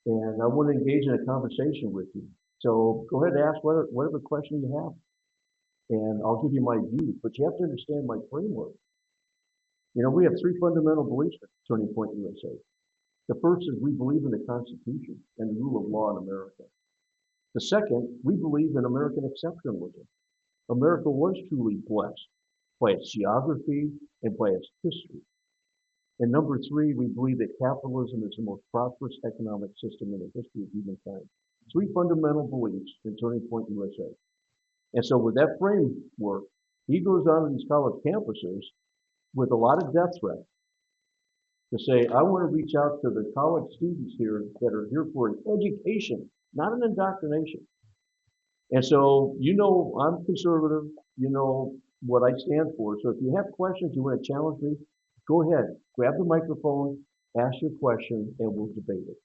And I want to engage in a conversation with you. So go ahead and ask whatever question you have. And I'll give you my view, but you have to understand my framework. We have three fundamental beliefs at Turning Point USA. The first is we believe in the Constitution and the rule of law in America. The second, we believe in American exceptionalism. America was truly blessed by its geography and by its history. And number three, we believe that capitalism is the most prosperous economic system in the history of humankind. Three fundamental beliefs in Turning Point USA. And so with that framework, he goes on to these college campuses with a lot of death threats to say, I want to reach out to the college students here that are here for an education, not an indoctrination. And so, I'm conservative, what I stand for. So if you have questions, you want to challenge me, go ahead, grab the microphone, ask your question, and we'll debate it.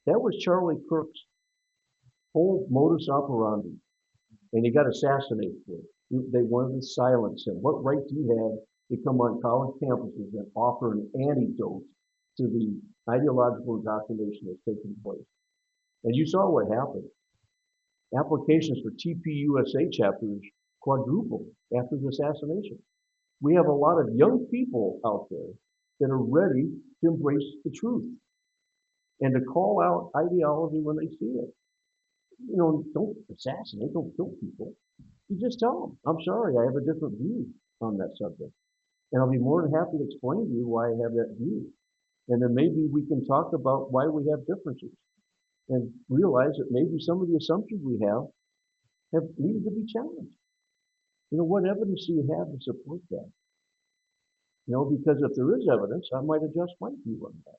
That was Charlie Kirk's whole modus operandi. And he got assassinated for it. They wanted to silence him. What right do you have to come on college campuses and offer an antidote to the ideological indoctrination that's taking place? And you saw what happened. Applications for TPUSA chapters quadrupled after the assassination. We have a lot of young people out there that are ready to embrace the truth and to call out ideology when they see it. Don't assassinate, don't kill people. You just tell them, I'm sorry, I have a different view on that subject. And I'll be more than happy to explain to you why I have that view. And then maybe we can talk about why we have differences and realize that maybe some of the assumptions we have needed to be challenged. What evidence do you have to support that? Because if there is evidence, I might adjust my view on that.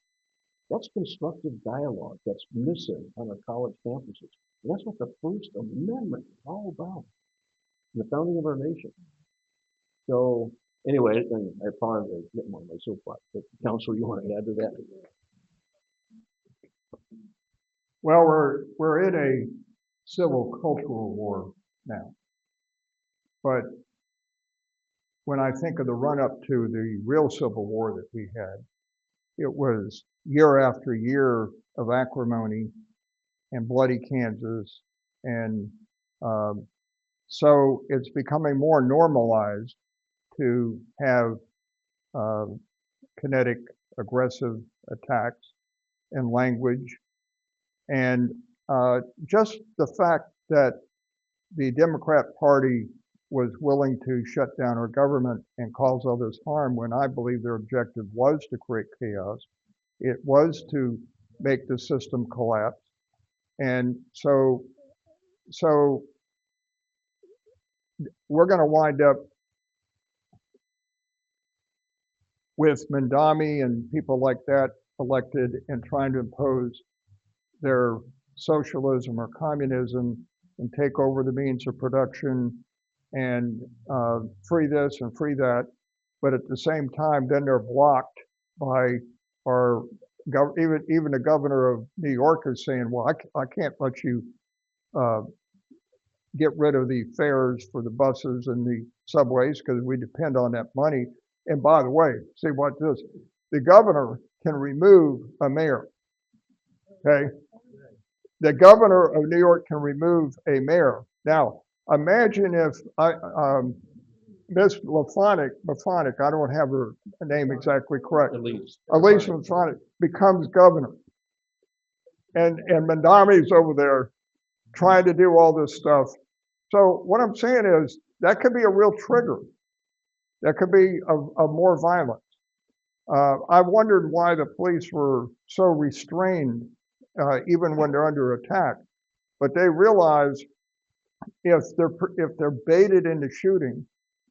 That's constructive dialogue that's missing on our college campuses. And that's what the First Amendment is all about, the founding of our nation. So anyway, I apologize for getting on my soapbox, but Counsel, you want to add to that? Well, we're in a civil cultural war now. But when I think of the run-up to the real Civil War that we had, it was year after year of acrimony and bloody Kansas. And so it's becoming more normalized to have kinetic, aggressive attacks and language. And just the fact that the Democrat Party was willing to shut down our government and cause all this harm when I believe their objective was to create chaos. It was to make the system collapse. And so we're going to wind up with Mandami and people like that elected and trying to impose their socialism or communism and take over the means of production and free this and free that. But at the same time, then they're blocked by our even the governor of New York is saying, well, I can't let you get rid of the fares for the buses and the subways because we depend on that money. And by the way, see what this, the governor can remove a mayor, okay? The governor of New York can remove a mayor. Now, imagine if Miss Lafonic, I don't have her name exactly correct. Elise Lafonic becomes governor. And Mandami's over there trying to do all this stuff. So what I'm saying is that could be a real trigger. That could be of more violence. I wondered why the police were so restrained even when they're under attack. But they realize if they're baited into shooting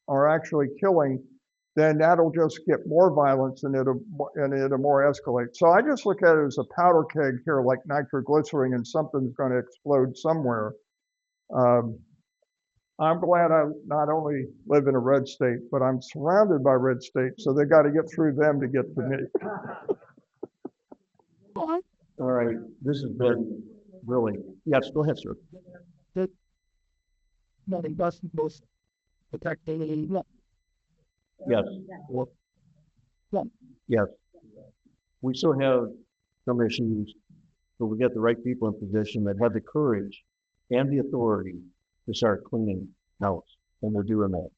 or actually killing, then that'll just get more violence and it'll more escalate. So I just look at it as a powder keg here, like nitroglycerin, and something's going to explode somewhere. I'm glad I not only live in a red state, but I'm surrounded by red states, so they got to get through them to get to me. All right, this has been really, yes, go ahead, sir. Yes. Yes. We still have some issues, but we got the right people in position that have the courage and the authority to start cleaning house, and we're doing that.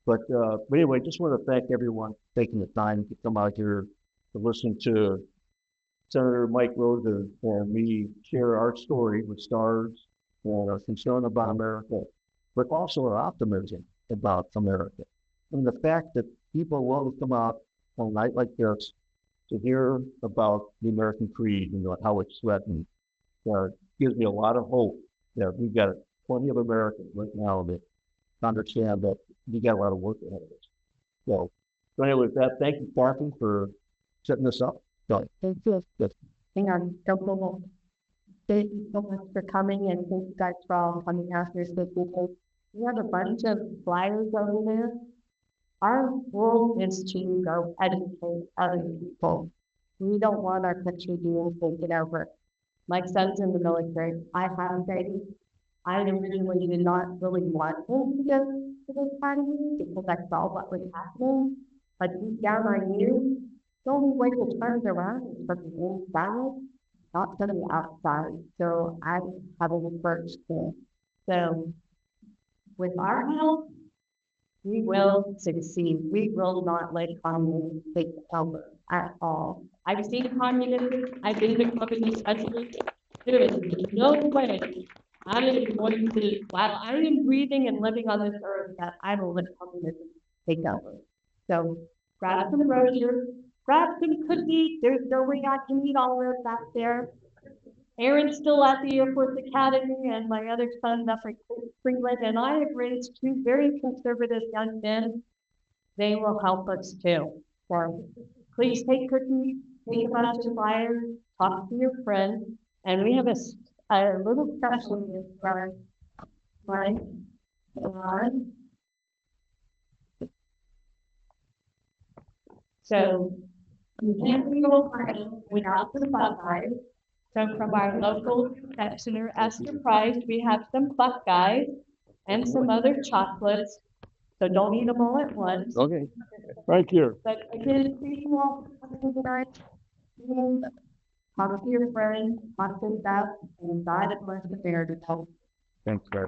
But anyway, just want to thank everyone for taking the time to come out here to listen to Senator Mike Rosa and me share our story with STARRS and our concern about America, but also our optimism about America. And the fact that people will come out on a night like this to hear about the American creed and how it's threatened gives me a lot of hope that we've got plenty of Americans right now that understand that we got a lot of work ahead of us. So anyway, with that, thank you, Parker, for setting this up. Thank you. Hang on, don't go. Thank you so much for coming, and thank you guys for all coming after this because we have a bunch of flyers over there. Our goal is to go educate other people. We don't want our country being taken over. My son's in the military. I have baby. I originally did not really want him to go to this party because I saw what was happening. But deep down I knew the only way to turn it around is from the inside, not from the outside. So I have a approach there. So with our help, we will succeed. We will not let communism take over at all. I've seen communism. I've been to communist countries. There is no way I am going to, while I am breathing and living on this earth, that I will let communism take over. So grab some brochures, grab some cookies. There's no way I can eat all of that there. Aaron's still at the Air Force Academy, and my other son's up at Freeland, and I have raised two very conservative young men. They will help us too. So please take cookies, take a bunch of flyers, talk to your friends, and we have a little special is from my line. So we can't be all party without the Buckeyes. So from our local confectioner, Esther Price, we have some Buckeyes and some other chocolates. So don't eat them all at once. Okay. Thank you. But again, please walk tonight. Talk to your friends, talk to staff, and God bless America. Thanks, Claire.